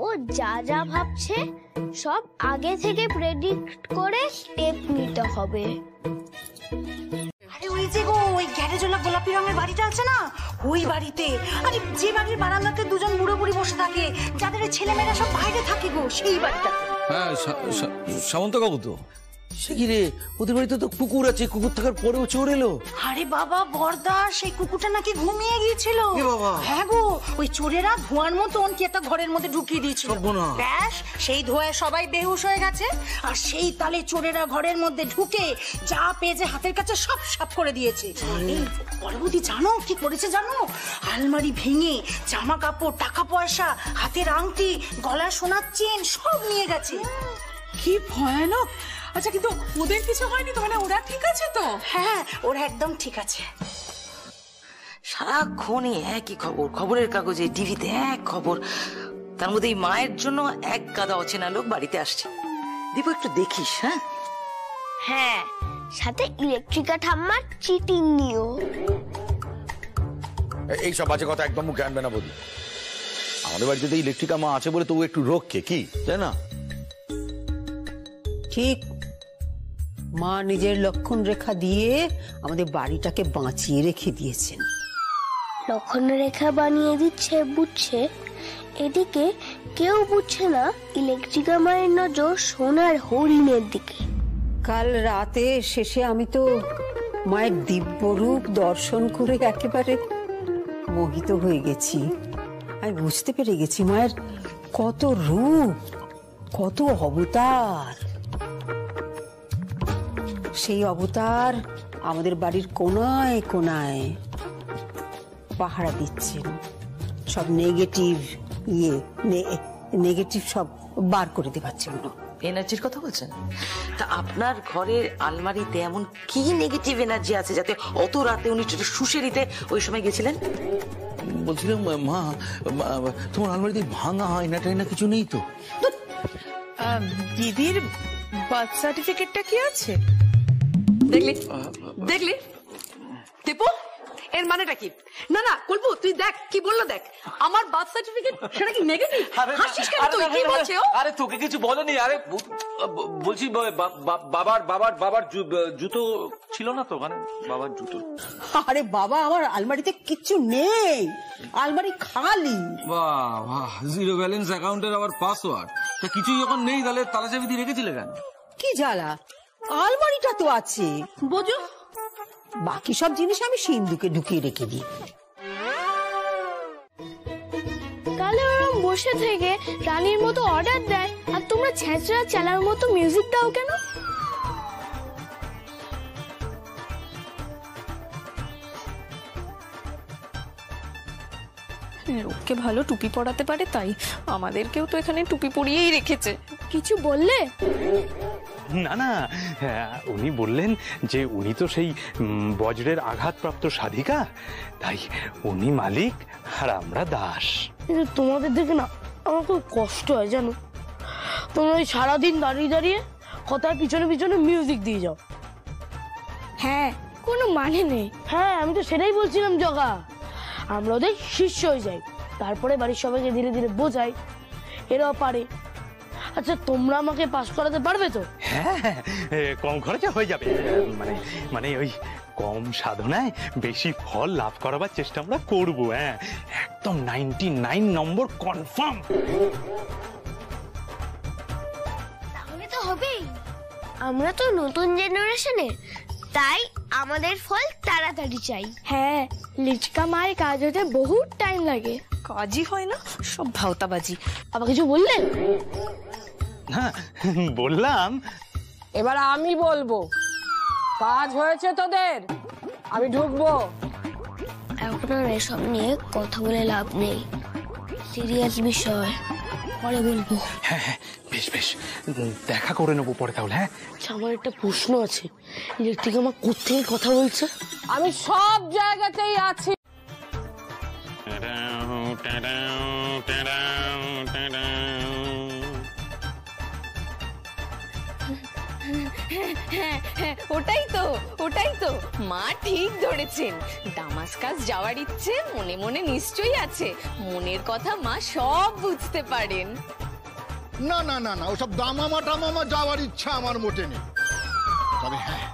ও যা যা ভাবছে সব আগে থেকে প্রেডিক্ট করে স্টেপ নিতে হবে। আরে ওই যে গো, ওই গ্যারেজওয়ালা গোলাপি রঙের বাড়িটা আছে না, ওই বাড়িতে। আরে যে বাড়ির বারান্দাতে দুজন বুড়ো বুড়ি বসে থাকে, যাদের ছেলেমেয়েরা সব বাইরে থাকে গো, সেই বাড়িটাতে। হ্যাঁ, সামন্ত কাকু তো। সে কি রে, ওদের বাড়িতে তো কুকুর আছে, কুকুর থাকার পরেও চোর এলো? আরে বাবা বর্দা, সেই কুকুরটা নাকি ঘুমিয়ে গিয়েছিল। হ্যাঁ গো, ওই চোরেরা ধোঁয়ার মতন কি একটা ঘরের মধ্যে ঢুকিয়ে দিয়েছিল। ব্যাস, সেই ধোঁয়ায় সবাই বেহুশ হয়ে গেছে। আর সেই তালে চোরেরা ঘরের মধ্যে ঢুকে যা পেয়েছে হাতের কাছে সব সাফ করে দিয়েছে। এই পরবর্তী জানো কি করেছে জানো? আলমারি ভেঙে জামা কাপড়, টাকা পয়সা, হাতের আংটি, গলার সোনার চেন সব নিয়ে গেছে। কি ভয়ানক। আচ্ছা, কিন্তু ওদের কিছু হয়নি তো? মানে ওরা ঠিক আছে তো? হ্যাঁ, ওরা একদম ঠিক আছে। সারাক্ষণই একই খবর, খবরের কাগজে, টিভিতে এক খবর। তার মধ্যে এই মায়ের জন্য এক গাদা অচেনা লোক বাড়িতে আসছে। দীপু, একটু দেখিস। হ্যাঁ হ্যাঁ, সাথে ইলেকট্রিকা ঠাম্মার চিটিং নিও। এইসব বাজে কথা একদম মুখে আনবে না বলি। আমাদের বাড়িতে তো ইলেকট্রিকা মা আছে বলে তবু একটু রক্ষে, কি তাই না? ঠিক, মা নিজের লক্ষণ রেখা দিয়ে আমাদের বাড়িটাকে বাঁচিয়ে রেখে দিয়েছেন। লক্ষণ রেখা বানিয়ে দিচ্ছে বুঝছে, এদিকে কেউ বুঝছে না ইলেকট্রিকা মায়ের নজর সোনার হরিণের দিকে। কাল রাতে শেষে আমি তো মায়ের দিব্যরূপ দর্শন করে একেবারে মোহিত হয়ে গেছি। আমি বুঝতে পেরে গেছি মায়ের কত রূপ, কত অবতার। সেই অবতার আমাদের বাড়ির কোনায় কোনায় পাহারা দিচ্ছেন। সব নেগেটিভ সব বার করে দেবার জন্য। এনার্জির কথা বলছেন? তা আপনার ঘরের আলমারিতে এমন কি নেগেটিভ এনার্জি আছে যাতে অত রাতে উনি সুশেরিতে ওই সময় গেছিলেন? বলছিলাম মা, তোমার আলমারিতে ভাঙা হয় না টাই না কিছু নেই তো? দিদির বার্থ সার্টিফিকেটটা কি আছে? দেখলি দেখলি দীপু, এর মানেটা কি? না না কল্পু, তুই দেখ কি বললো, দেখ আমার বার্থ সার্টিফিকেট সেটা কি নেগেটিভ? হাসিস কেন তুই? কি বলছে ও? আরে তোকে কিছু বলেনি। আরে বলছি বাবার জুতো ছিল না তো ওখানে, বাবার জুতো। আরে বাবা, আমার আলমারিতে কিচ্ছু নেই, আলমারি খালি। বাহ, জিরো ব্যালেন্স অ্যাকাউন্টের আবার পাসওয়ার্ড। তা কিছুই যখন নেই তাহলে তালা চাবি দিয়ে রেখেছিলে কেন? কি জ্বালা, আলমারিটা তো আছে বোঝো, বাকি সব জিনিস আমি সিন্ধুকে ঢুকিয়ে রেখে দিই। তাহলে ওরম বসে থেকে রানীর মতো অর্ডার দেয় আর তোমরা ছেঁচড়া চালার মতো মিউজিক দাও কেন? লোককে ভালো টুপি পরাতে পারে, তাই আমাদেরকেও তো এখানে টুপি পরিয়েই রেখেছে। কিছু বললে? না না, উনি বললেন যে উনি তো সেই বজ্রের আঘাতপ্রাপ্ত সাধিকা, তাই উনি মালিক আর আমরা দাস। কিন্তু তোমাদের দেখে না আমার খুব কষ্ট হয় জানো। তোমরা ওই সারাদিন দাঁড়িয়ে দাঁড়িয়ে কথার পিছনে পিছনে মিউজিক দিয়ে যাও। হ্যাঁ, কোনো মানে নেই। হ্যাঁ, আমি তো সেটাই বলছিলাম জগা। আমরা ওদের শিষ্য হয়ে যাই, তারপরে বাড়ির সবাইকে ধীরে ধীরে বোঝাই, এরাও পারে। আচ্ছা, তোমরা আমাকে পাস করাতে পারবে তো? হ্যাঁ, কম খরচে হয়ে যাবে। মানে ওই কম সাধনায় বেশি ফল লাভ করাবার চেষ্টা আমরা করব। হ্যাঁ, একদম 99 নম্বর কনফার্ম। তাহলে তো হবেই। আমরা তো নতুন জেনারেশনের, তাই আমাদের ফল তাড়াতাড়ি চাই। হ্যাঁ, লিচকা মায়ের কাজ হতে বহুত টাইম লাগে। কাজই হয় না, সব ভাওতাবাজি। আবার কিছু বললেন? হ্যাঁ, বললাম। এবার আমি বলবো, কাজ হয়েছে তোদের, আমি ঢুকবো। এখন এসব নিয়ে কথা বলে লাভ নেই, সিরিয়াস বিষয়, পরে বলবো। হ্যাঁ হ্যাঁ, বেশ বেশ, দেখা করে নেবো পরে তাহলে। হ্যাঁ, আমার একটা প্রশ্ন আছে, ইলেকট্রিক আমার কোথেকে কথা বলছে? আমি সব জায়গাতেই আছি। ওটাই তো মা ঠিক ধরেছেন। দামাস্কাস যাওয়ার ইচ্ছে মনে মনে নিশ্চয়ই আছে। মনের কথা মা সব বুঝতে পারেন। না না না না, ওসব দামামা টামামা যাওয়ার ইচ্ছা আমার মোটে নেই। তবে হ্যাঁ,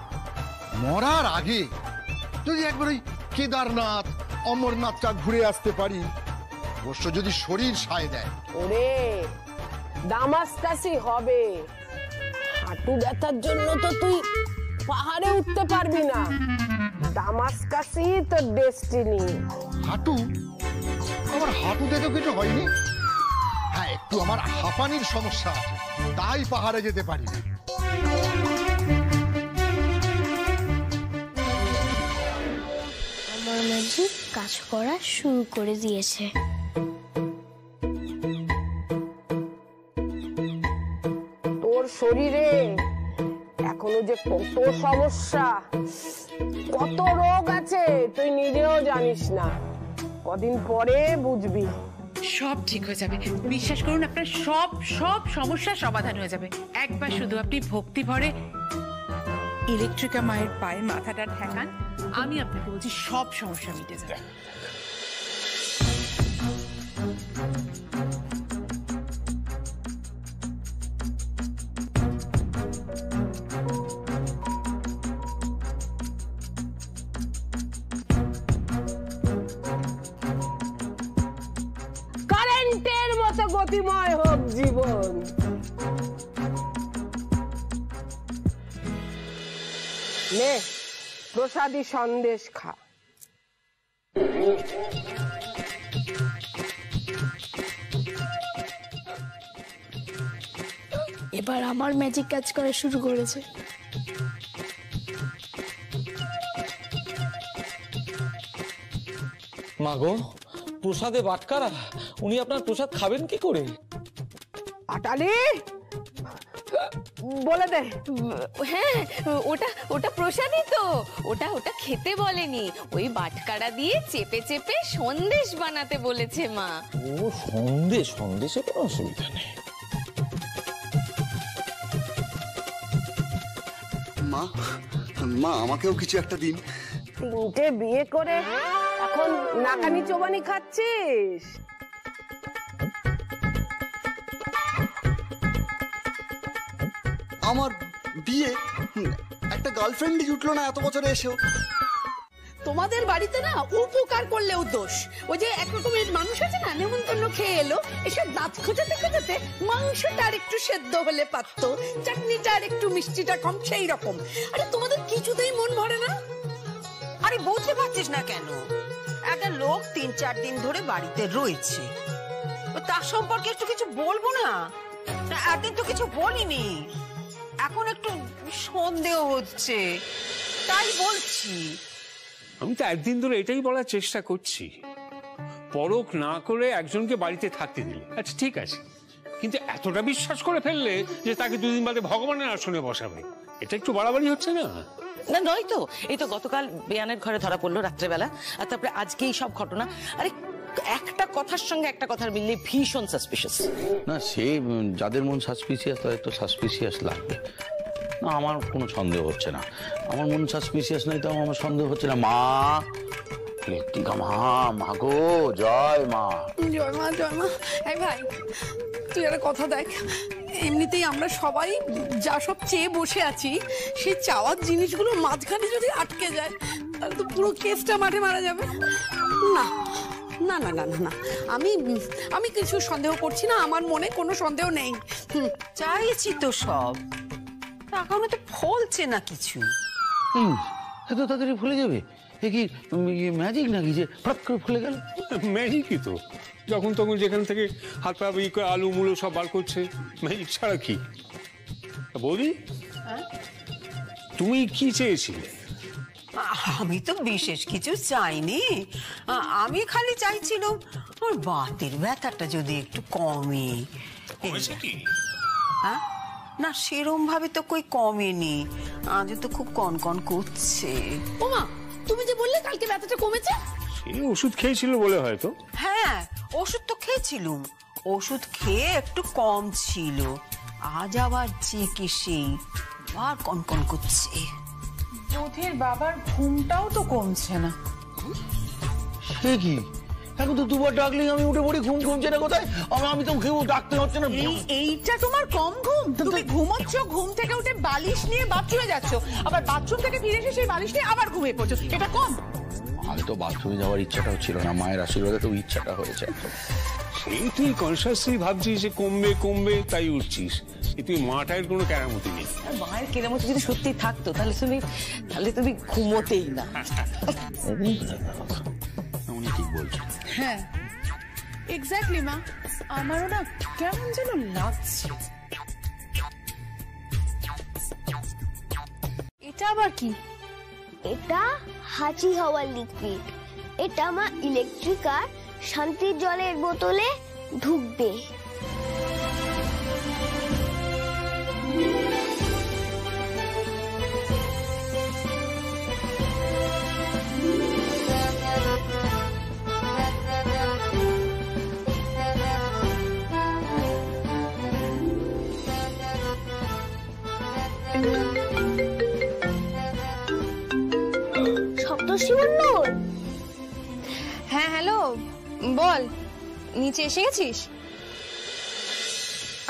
মরার আগে যদি একবার ওই কেদারনাথ অমরনাথটা ঘুরে আসতে পারি, অবশ্য যদি শরীর সায় দেয়। ওরে, দামাস্কাসই হবে, হাঁটু ব্যথার জন্য তো তুই পাহাড়ে উঠতে পারবি না, দামাস্কাসই তোর ডেস্টিনি। হাঁটু? আমার হাঁটু দেখে কিছু হয়নি। হ্যাঁ, একটু আমার হাঁপানির সমস্যা আছে, তাই পাহাড়ে যেতে পারি না। আমার ম্যাজিক কাজ করা শুরু করে দিয়েছে। তোর শরীরে এখনো যে কত সমস্যা, কত রোগ আছে তুই নিজেও জানিস না, কদিন পরে বুঝবি। সব ঠিক হয়ে যাবে, বিশ্বাস করুন, আপনার সব সব সমস্যার সমাধান হয়ে যাবে। একবার শুধু আপনি ভক্তি ভরে ইলেকট্রিকা মায়ের পায়ে মাথাটা ঠেকান, আমি আপনাকে বলছি সব সমস্যা মিটে যাবে। কারেন্টের মতো গতিময় হোক জীবন। নে প্রসাদী সন্দেশ খা। এবার আমার ম্যাজিক কাজ করা শুরু করেছে। মাগো, প্রসাদে বাটকারা, উনি আপনার প্রসাদ খাবেন কি করে? আটালি বলে দে। হ্যাঁ, ওটা ওটা প্রসাদই তো, ওটা ওটা খেতে বলেনি, ওই বাটকারা দিয়ে চেপে চেপে সন্দেশ বানাতে বলেছে মা। ও সন্দেশ, সন্দেশে কোনো অসুবিধা নেই। মা, মা আমাকেও কিছু একটা দিন। তিনটে বিয়ে করে এখন নাকানি চোবানি খাচ্ছিস? আমার বিয়ে, একটা গার্লফ্রেন্ডই জুটলো না এত বছরে এসেও। তোমাদের বাড়িতে না উপকার করলেও দোষ। ওই যে একরকমের মানুষ আছে না, নেমন্তন্ন খেয়ে এলো, এসব দাঁত খোঁচাতে খোঁচাতে মাংসটা আর একটু সেদ্ধ হলে পারতো, চাটনিটা আর একটু মিষ্টিটা কম, সেই রকম। আরে তোমাদের কিছুতেই মন ভরে না। আরে বুঝতে পারছিস না কেন? একটা লোক 3-4 দিন ধরে বাড়িতে রয়েছে, তার সম্পর্কে একটু কিছু বলবো না? একদিন তো কিছু বলিনি, এখন একটু সন্দেহ হচ্ছে, তাই বলছি। আমি তো একদিন ধরে এটাই বলার চেষ্টা করছি, পরখ না করে একজনকে বাড়িতে থাকতে দিলে আচ্ছা ঠিক আছে, কিন্তু এতটা বিশ্বাস করে ফেললে যে তাকে 2 দিন বাদে ভগবানের আসনে বসাবে, এটা একটু বাড়াবাড়ি হচ্ছে না? না নয় তো, এই তো গতকাল বেয়ানের ঘরে ধরা পড়লো রাত্রেবেলা, আর তারপরে আজকে এই সব ঘটনা। আরে একটা কথার সঙ্গে একটা কথার মিললে ভীষণ সাসপিশিয়াস। না সে যাদের মন সাসপিশিয়াস তাদের তো সাসপিশিয়াস লাগবে না। আমার কোনো সন্দেহ হচ্ছে না, আমার মন সাসপিশিয়াস নাই তো আমার সন্দেহ হচ্ছে না। মা ইলেকট্রিকা মা, মা গো জয় মা। জয় মা, জয় মা। এই ভাই, তুই একটা কথা দেখ, এমনিতেই আমরা সবাই যা সব চেয়ে বসে আছি, সেই চাওয়ার জিনিসগুলো মাঝখানে যদি আটকে যায় তাহলে তো পুরো কেসটা মাঠে মারা যাবে। না না না না না, আমি আমি কিছু সন্দেহ করছি না, আমার মনে কোনো সন্দেহ নেই। চাইছি তো সব, এখনো তো ফলছে না কিছু। এত তাড়াতাড়ি ফুলে যাবে? এ কি ম্যাজিক নাকি যে ফট করে ফুলে গেল? ম্যাজিকই তো, যখন তখন যেখান থেকে হাত পা আলু মুলো সব বার করছে, ম্যাজিক ছাড়া কি? বৌদি, তুমি কি চেয়েছিলে? আমি তো বিশেষ কিছু চাইনি, আমি খালি চাইছিলাম ওর বাতের ব্যথাটা যদি একটু কমে। হ্যাঁ না, সেরম ভাবে তো কই কমেনি, আজও তো খুব কনকন করছে। ওমা, তুমি যে বললে কালকে ব্যথাটা কমেছে? সেই ওষুধ খেয়েছিল বলে হয়তো। হ্যাঁ ওষুধ তো খেয়েছিলুম, ওষুধ খেয়ে একটু কম ছিল, আজ আবার যে কি সেই আবার কনকন করছে। বোধের বাবার ঘুমটাও তো কমছে না। সে কি, এখন তো 2বার ডাকলেই আমি উঠে পড়ি, ঘুম কমছে না কোথায়? আমি তো ঘুম ডাকতে হচ্ছে না। এইটা তোমার কম ঘুম? তুমি ঘুমোচ্ছ, ঘুম থেকে উঠে বালিশ নিয়ে বাথরুমে যাচ্ছ, আবার বাথরুম থেকে ফিরে এসে সেই বালিশ নিয়ে আবার ঘুমিয়ে পড়ছো, এটা কম? আগে তো বাথরুমে যাওয়ার ইচ্ছাটাও ছিল না, মায়ের আশীর্বাদে তো ইচ্ছাটা হয়েছে। সেই তুই কনসিয়াসলি ভাবছিস যে কমবে কমবে তাই উঠছিস, তুই মাটার কোনো কেরামতি নেই। মায়ের কেরামতি যদি সত্যি থাকতো তাহলে তুমি ঘুমোতেই না। ঠিক বলছো। হ্যাঁ এক্স্যাক্টলি মা, আমারও না কেমন যেন লাগছে। এটা আবার কি? এটা হাঁচি হওয়ার লিকুইড। এটা মা ইলেকট্রিক আর শান্তির জলের বোতলে ঢুকবে। সপ্তর্ষি মণ্ডল, হ্যাঁ হ্যালো বল, নিচে এসে গেছিস?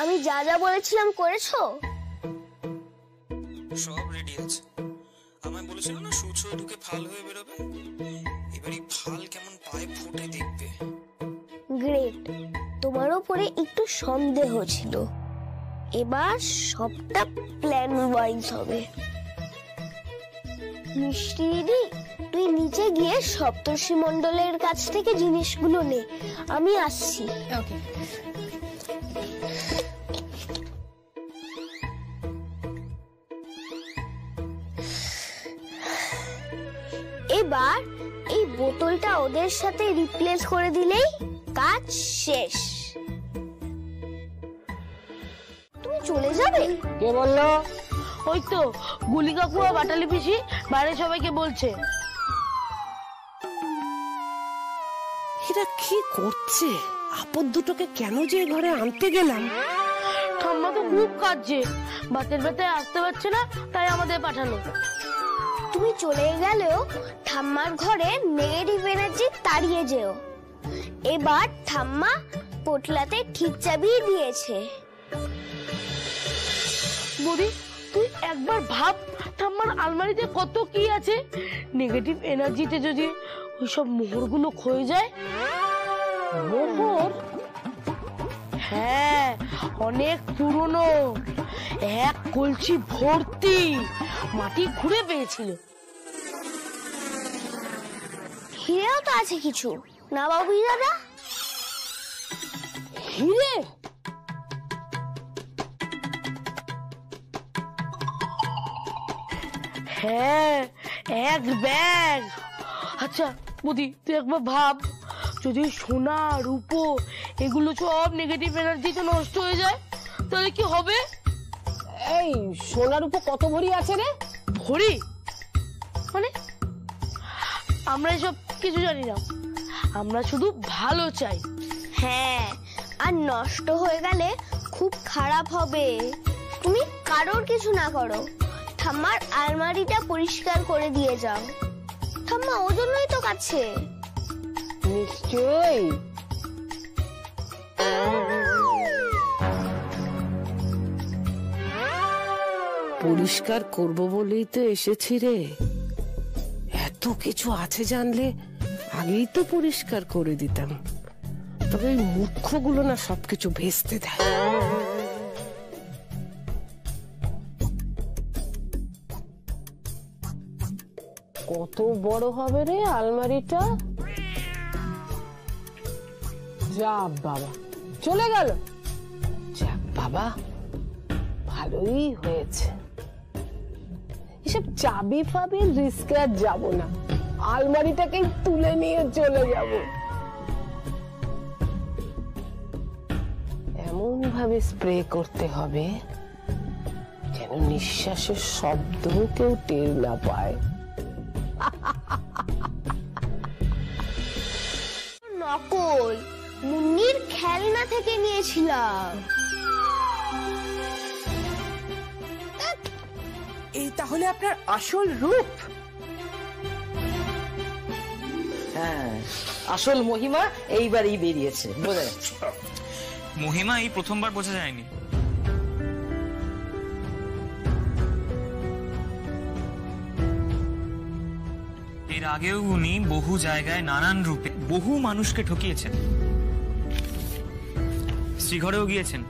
আমি যা যা বলেছিলাম করেছো? সব রেডি আছে। আমায় বলেছিল না সুচ হয়ে ঢুকে ফাল হয়ে বেরোবে, এবারে ফাল কেমন পায়ে ফুটে দেখবে। গ্রেট, তোমার উপরে একটু সন্দেহ ছিল, এবার সবটা প্ল্যান ওয়াইজ হবে। মিষ্টি দিদি, তুই নিচে গিয়ে সপ্তর্ষি মণ্ডলের কাছ থেকে জিনিসগুলো নে, আমি আসছি। ওকে। এবার এই বোতলটা ওদের সাথে রিপ্লেস করে দিলেই কাজ শেষ। তুমি চলে যাবে? কে বললো? ওই তো গুলি কাকু আর বাটালি পিসি বাইরে সবাইকে বলছে। এরা কি করছে? আপদ দুটোকে কেন যে ঘরে আনতে গেলাম? ঠাম্মা তো খুব কাঁদছে, বাতের ব্যথায় আসতে পারছে না, তাই আমাদের পাঠালো। তুমি চলে গেলেও ঠাম্মার ঘরে নেগেটিভ এনার্জি তাড়িয়ে যেও। এবার ঠাম্মা পোটলাতে ঠিক চাবি দিয়েছে। বুড়ি, তুই একবার ভাব ঠাম্মার আলমারিতে কত কি আছে। নেগেটিভ এনার্জিতে যদি ওইসব মোহরগুলো ক্ষয়ে যায়। মোহর? হ্যাঁ, অনেক পুরনো, এক কলসি ভর্তি মাটি খুঁড়ে পেয়েছিল। হিরেও তো আছে কিছু না বাবু দাদা? হিরে? হ্যাঁ, এক ব্যাগ। আচ্ছা বুদ্ধি, তুই একবার ভাব, যদি সোনা রূপো এগুলো সব নেগেটিভ এনার্জিতে নষ্ট হয়ে যায় তাহলে কি হবে? এই সোনার উপর কত ভরি আছে রে? ভরি মানে? আমরা এসব কিছু জানি না, আমরা শুধু ভালো চাই। হ্যাঁ, আর নষ্ট হয়ে গেলে খুব খারাপ হবে। তুমি কারোর কিছু না করো, ঠাম্মার আলমারিটা পরিষ্কার করে দিয়ে যাও। ঠাম্মা ওজন্যই তো কাছে। নিশ্চয়ই। পরিষ্কার করব বলেই তো এসেছি রে। এত কিছু আছে জানলে আগেই তো পরিষ্কার করে দিতাম। তবে এই মূর্খগুলো না সবকিছু ভেস্তে দেয়। কত বড় হবে রে আলমারিটা? যা বাবা, চলে গেল। যাক বাবা, ভালোই হয়েছে। এসব চাবি ফাবি রিস্কে আর যাবো না, আলমারিটাকে তুলে নিয়ে চলে যাব। এমন ভাবে স্প্রে করতে হবে যেন নিঃশ্বাসের শব্দ কেউ টের না পায়। নকল, মুন্নির খেলনা থেকে নিয়েছিলাম। এই তাহলে আপনার আসল রূপ? হ্যাঁ, আসল মহিমা এইবারই বেরিয়েছে, বোঝা যাচ্ছে। মহিমা এই প্রথমবার বোঝা যায়নি। এর আগেও উনি বহু জায়গায় নানান রূপে বহু মানুষকে ঠকিয়েছেন। শ্রীঘরেও গিয়েছেন,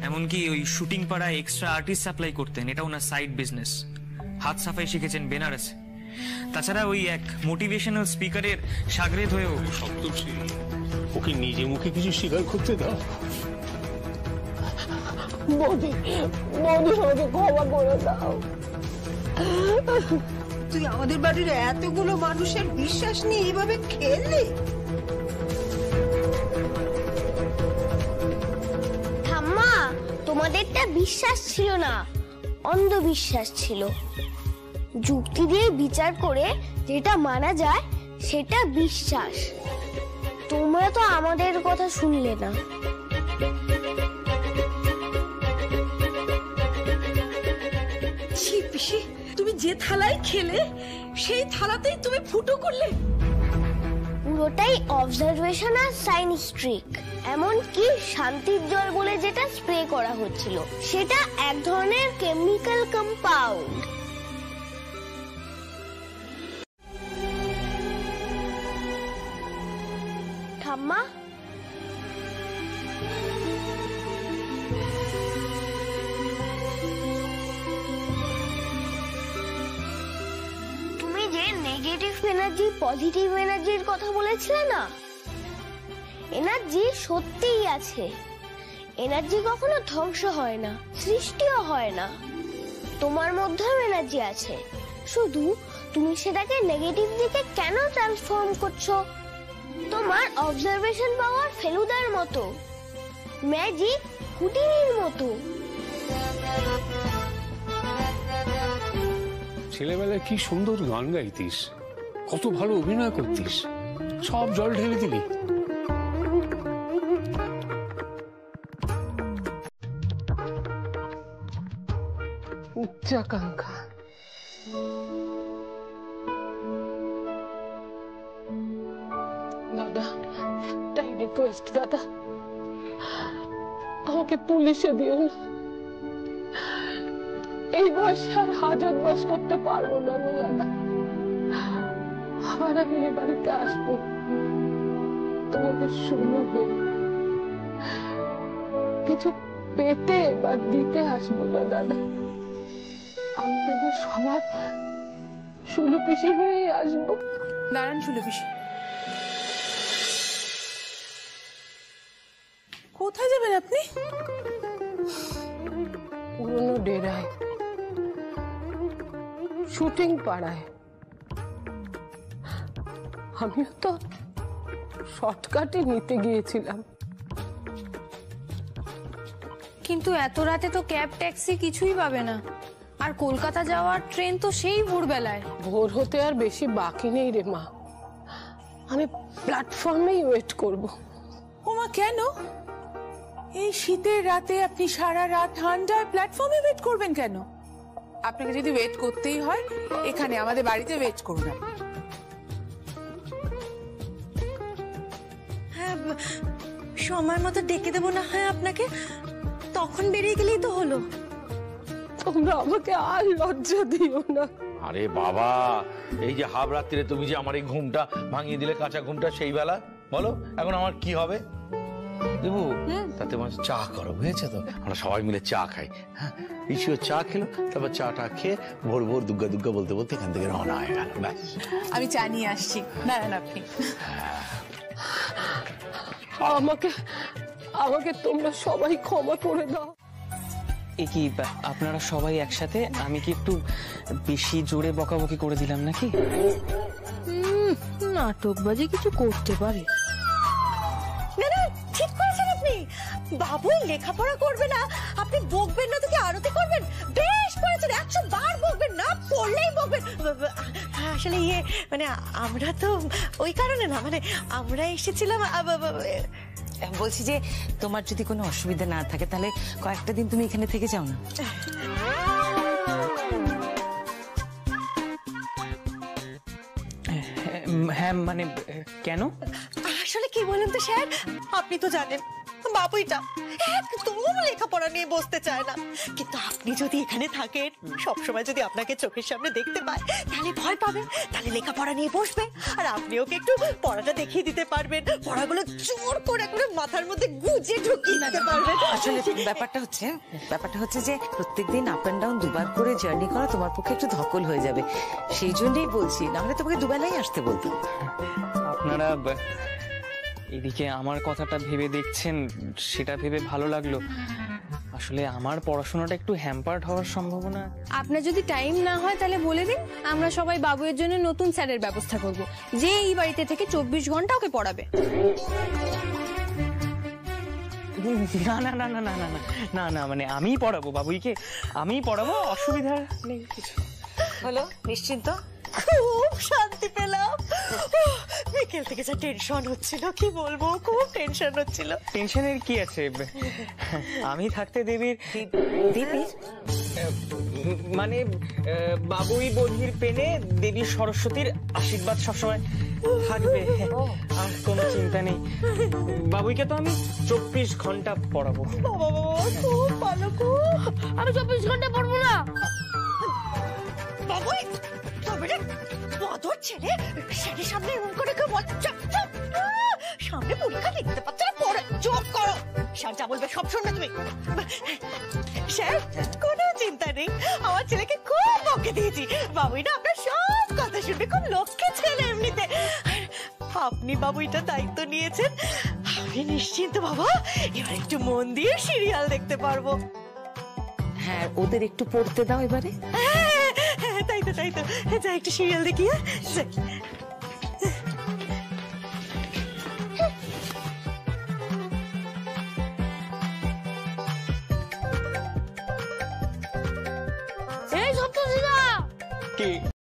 এমনকি ওই শুটিং পাড়ায় এক্সট্রা আর্টিস্ট সাপ্লাই করতেন, এটা ওনার সাইড বিজনেস। হাত সাফাই শিখেছেন বেনারসে। তাছাড়া ওই এক মোটিভেশনাল স্পিকারের সাগরেদ হয়েও। সপ্তর্ষি, ওকে নিজে মুখে কিছু স্বীকার করতে দাও। বৌদি, বৌদি আমাকে ক্ষমা করে দাও। তুই আমাদের বাড়ির এতগুলো মানুষের বিশ্বাস নিয়ে এইভাবে খেললি? ঠাম্মা, তোমাদেরটা বিশ্বাস ছিল না, অন্ধবিশ্বাস ছিল। যুক্তি দিয়ে বিচার করে যেটা মানা যায় সেটা বিশ্বাস। তোমরা তো আমাদের কথা শুনলে না। ছি পিসি, তুমি যে থালায় খেলে সেই থালাতেই তুমি ফুটো করলে। পুরোটাই অবজারভেশন আর সাইন্স ট্রিক। এমনকি শান্তির জল বলে যেটা স্প্রে করা হচ্ছিল সেটা এক ধরনের কেমিক্যাল কম্পাউন্ড। ঠাম্মা, তুমি যে নেগেটিভ এনার্জি পজিটিভ এনার্জির কথা বলেছিলে না, এনার্জি সত্যিই আছে। এনার্জি কখনো ধ্বংস হয় না, সৃষ্টিও হয় না। তোমার মধ্যেও এনার্জি আছে, শুধু তুমি সেটাকে নেগেটিভ দিকে কেন ট্রান্সফর্ম করছো? তোমার অবজারভেশন পাওয়ার ফেলুদার মতো, ম্যাজিক হুডিনির মতো। ছেলেবেলায় কি সুন্দর গান গাইতিস, কত ভালো অভিনয় করতিস, সব জল ঢেলে দিলি। উচ্চাকাঙ্ক্ষা, দাদা, তাই রিকোয়েস্ট দাদা, আমাকে পুলিশে দিও না। এই বয়সে আর হাজত বাস করতে পারবো না দাদা। আবার আমি এ বাড়িতে আসবো, তোমাদের শুনবো, কিছু পেতে বা দিতে আসবো না দাদা। আপনাদের সবার শুলু পিসি হয়ে আসবো। দাঁড়ান শুলু পিসি, কোথায় যাবেন আপনি? পুরনো ডেরায়, শুটিং পাড়ায়। আমিও তো শর্টকাটে নিতে গিয়েছিলাম। কিন্তু এত রাতে তো ক্যাব ট্যাক্সি কিছুই পাবে না, আর কলকাতা যাওয়ার ট্রেন তো সেই ভোরবেলায়। ভোর হতে আর বেশি বাকি নেই রে মা, আমি প্ল্যাটফর্মেই ওয়েট করব। ওমা, কেন? এই শীতের রাতে আপনি সারা রাত ঠান্ডায় প্ল্যাটফর্মে ওয়েট করবেন কেন? আপনাকে যদি ওয়েট করতেই হয় এখানে আমাদের বাড়িতে ওয়েট করুন। হ্যাঁ, সময় মতো ডেকে দেবো না হয় আপনাকে, তখন বেরিয়ে গেলেই তো হলো। তোমরা আমাকে আর লজ্জা দিও না। আরে বাবা, এই যে হাফ রাত্রিরে তুমি যে আমার এই ঘুমটা ভাঙিয়ে দিলে, কাঁচা ঘুমটা, সেই বেলা বলো এখন আমার কি হবে? দেবু, তাতে চা করো, বুঝেছো তো? আমরা সবাই মিলে চা খাই। হ্যাঁ, পিসিও চা খেলো, তারপর চাটা খেয়ে ভোর ভোর দুগ্গা দুগ্গা বলতে বলতে এখান থেকে রওনা হয়ে গেল। ব্যাস, আমি চা নিয়ে আসছি, দাঁড়ান আপনি। আমাকে আমাকে তোমরা সবাই ক্ষমা করে দাও। এ কি আপনারা সবাই একসাথে? আমি কি একটু বেশি জোরে বকাবকি করে দিলাম নাকি? নাটকবাজি কিছু করতে পারে। না না, ঠিক করেছেন আপনি। বাবুই লেখাপড়া করবে না, আপনি বকবেন না তো কি আরতি করবেন? বেশ করেছেন, 100 বার বকবেন, না পড়লেই বকবেন। আসলে মানে আমরা তো ওই কারণে না, মানে আমরা এসেছিলাম। বলছি যে তোমার যদি কোনো অসুবিধা না থাকে তাহলে কয়েকটা দিন তুমি এখানে থেকে যাও না। হ্যাঁ, মানে কেন? আসলে কি বলেন তো স্যার, আপনি তো জানেন বাবুইটা একদম লেখাপড়া নিয়ে বসতে চায় না, কিন্তু আপনি যদি এখানে থাকেন, সবসময় যদি আপনাকে চোখের সামনে দেখতে পায়, তাহলে ভয় পাবে, তাহলে লেখাপড়া নিয়ে বসবে, আর আপনি ওকে একটু পড়াটা দেখিয়ে দিতে পারবেন, পড়াগুলো জোর করে মাথার মধ্যে গুজে ঢুকিয়ে দিতে পারবেন। আসলে ব্যাপারটা হচ্ছে যে প্রত্যেকদিন আপ অ্যান্ড ডাউন দুবার করে জার্নি করা তোমার পক্ষে একটু ধকল হয়ে যাবে, সেই জন্যই বলছি, নাহলে তোমাকে দুবেলাই আসতে বলতাম। আপনারা এদিকে আমার কথাটা ভেবে দেখছেন, সেটা ভেবে ভালো লাগলো। আসলে আমার পড়াশোনাটা একটু হ্যাম্পার্ড হওয়ার সম্ভাবনা। আপনার যদি টাইম না হয় তাহলে বলে দিন, আমরা সবাই বাবুয়ের জন্য নতুন স্যারের ব্যবস্থা করব, যে এই বাড়িতে থেকে 24 ঘন্টা ওকে পড়াবে। না না না না না না না না, মানে আমিই পড়াবো বাবুইকে, আমিই পড়াবো, অসুবিধা নেই কিছু। হলো নিশ্চিন্ত, খুব শান্তি পেলাম। বিকেল থেকে যা টেনশন হচ্ছিল, কি বলবো, খুব টেনশন হচ্ছিল। টেনশনের কি আছে, আমি থাকতে দেবীর মানে বাবুই বধির পেনে দেবী সরস্বতীর আশীর্বাদ সবসময় থাকবে, আর কোনো চিন্তা নেই। বাবুইকে তো আমি 24 ঘন্টা পড়াবো। খুব ভালো, খুব। আমি 24 ঘন্টা পড়বো না। বাবুই তবে বদর ছেলে স্যারের সামনে এমন করে কেউ বল, চুপ চুপ, সামনে পরীক্ষা লিখতে পারছে না, পড়ে চুপ করো। স্যার যা বলবে সব শুনবে তুমি। স্যার কোনো চিন্তা নেই, আমার ছেলেকে খুব বকে দিয়েছি, বাবুই না আপনার সব কথা শুনবে, খুব লক্ষ্মী ছেলে এমনিতে। আপনি বাবুইটা দায়িত্ব নিয়েছেন, আমি নিশ্চিন্ত বাবা, এবার একটু মন দিয়ে সিরিয়াল দেখতে পারবো। হ্যাঁ, ওদের একটু পড়তে দাও এবারে। তাই তো যা একটু সিরিয়াল দেখি। এই সপ্তশিখা কি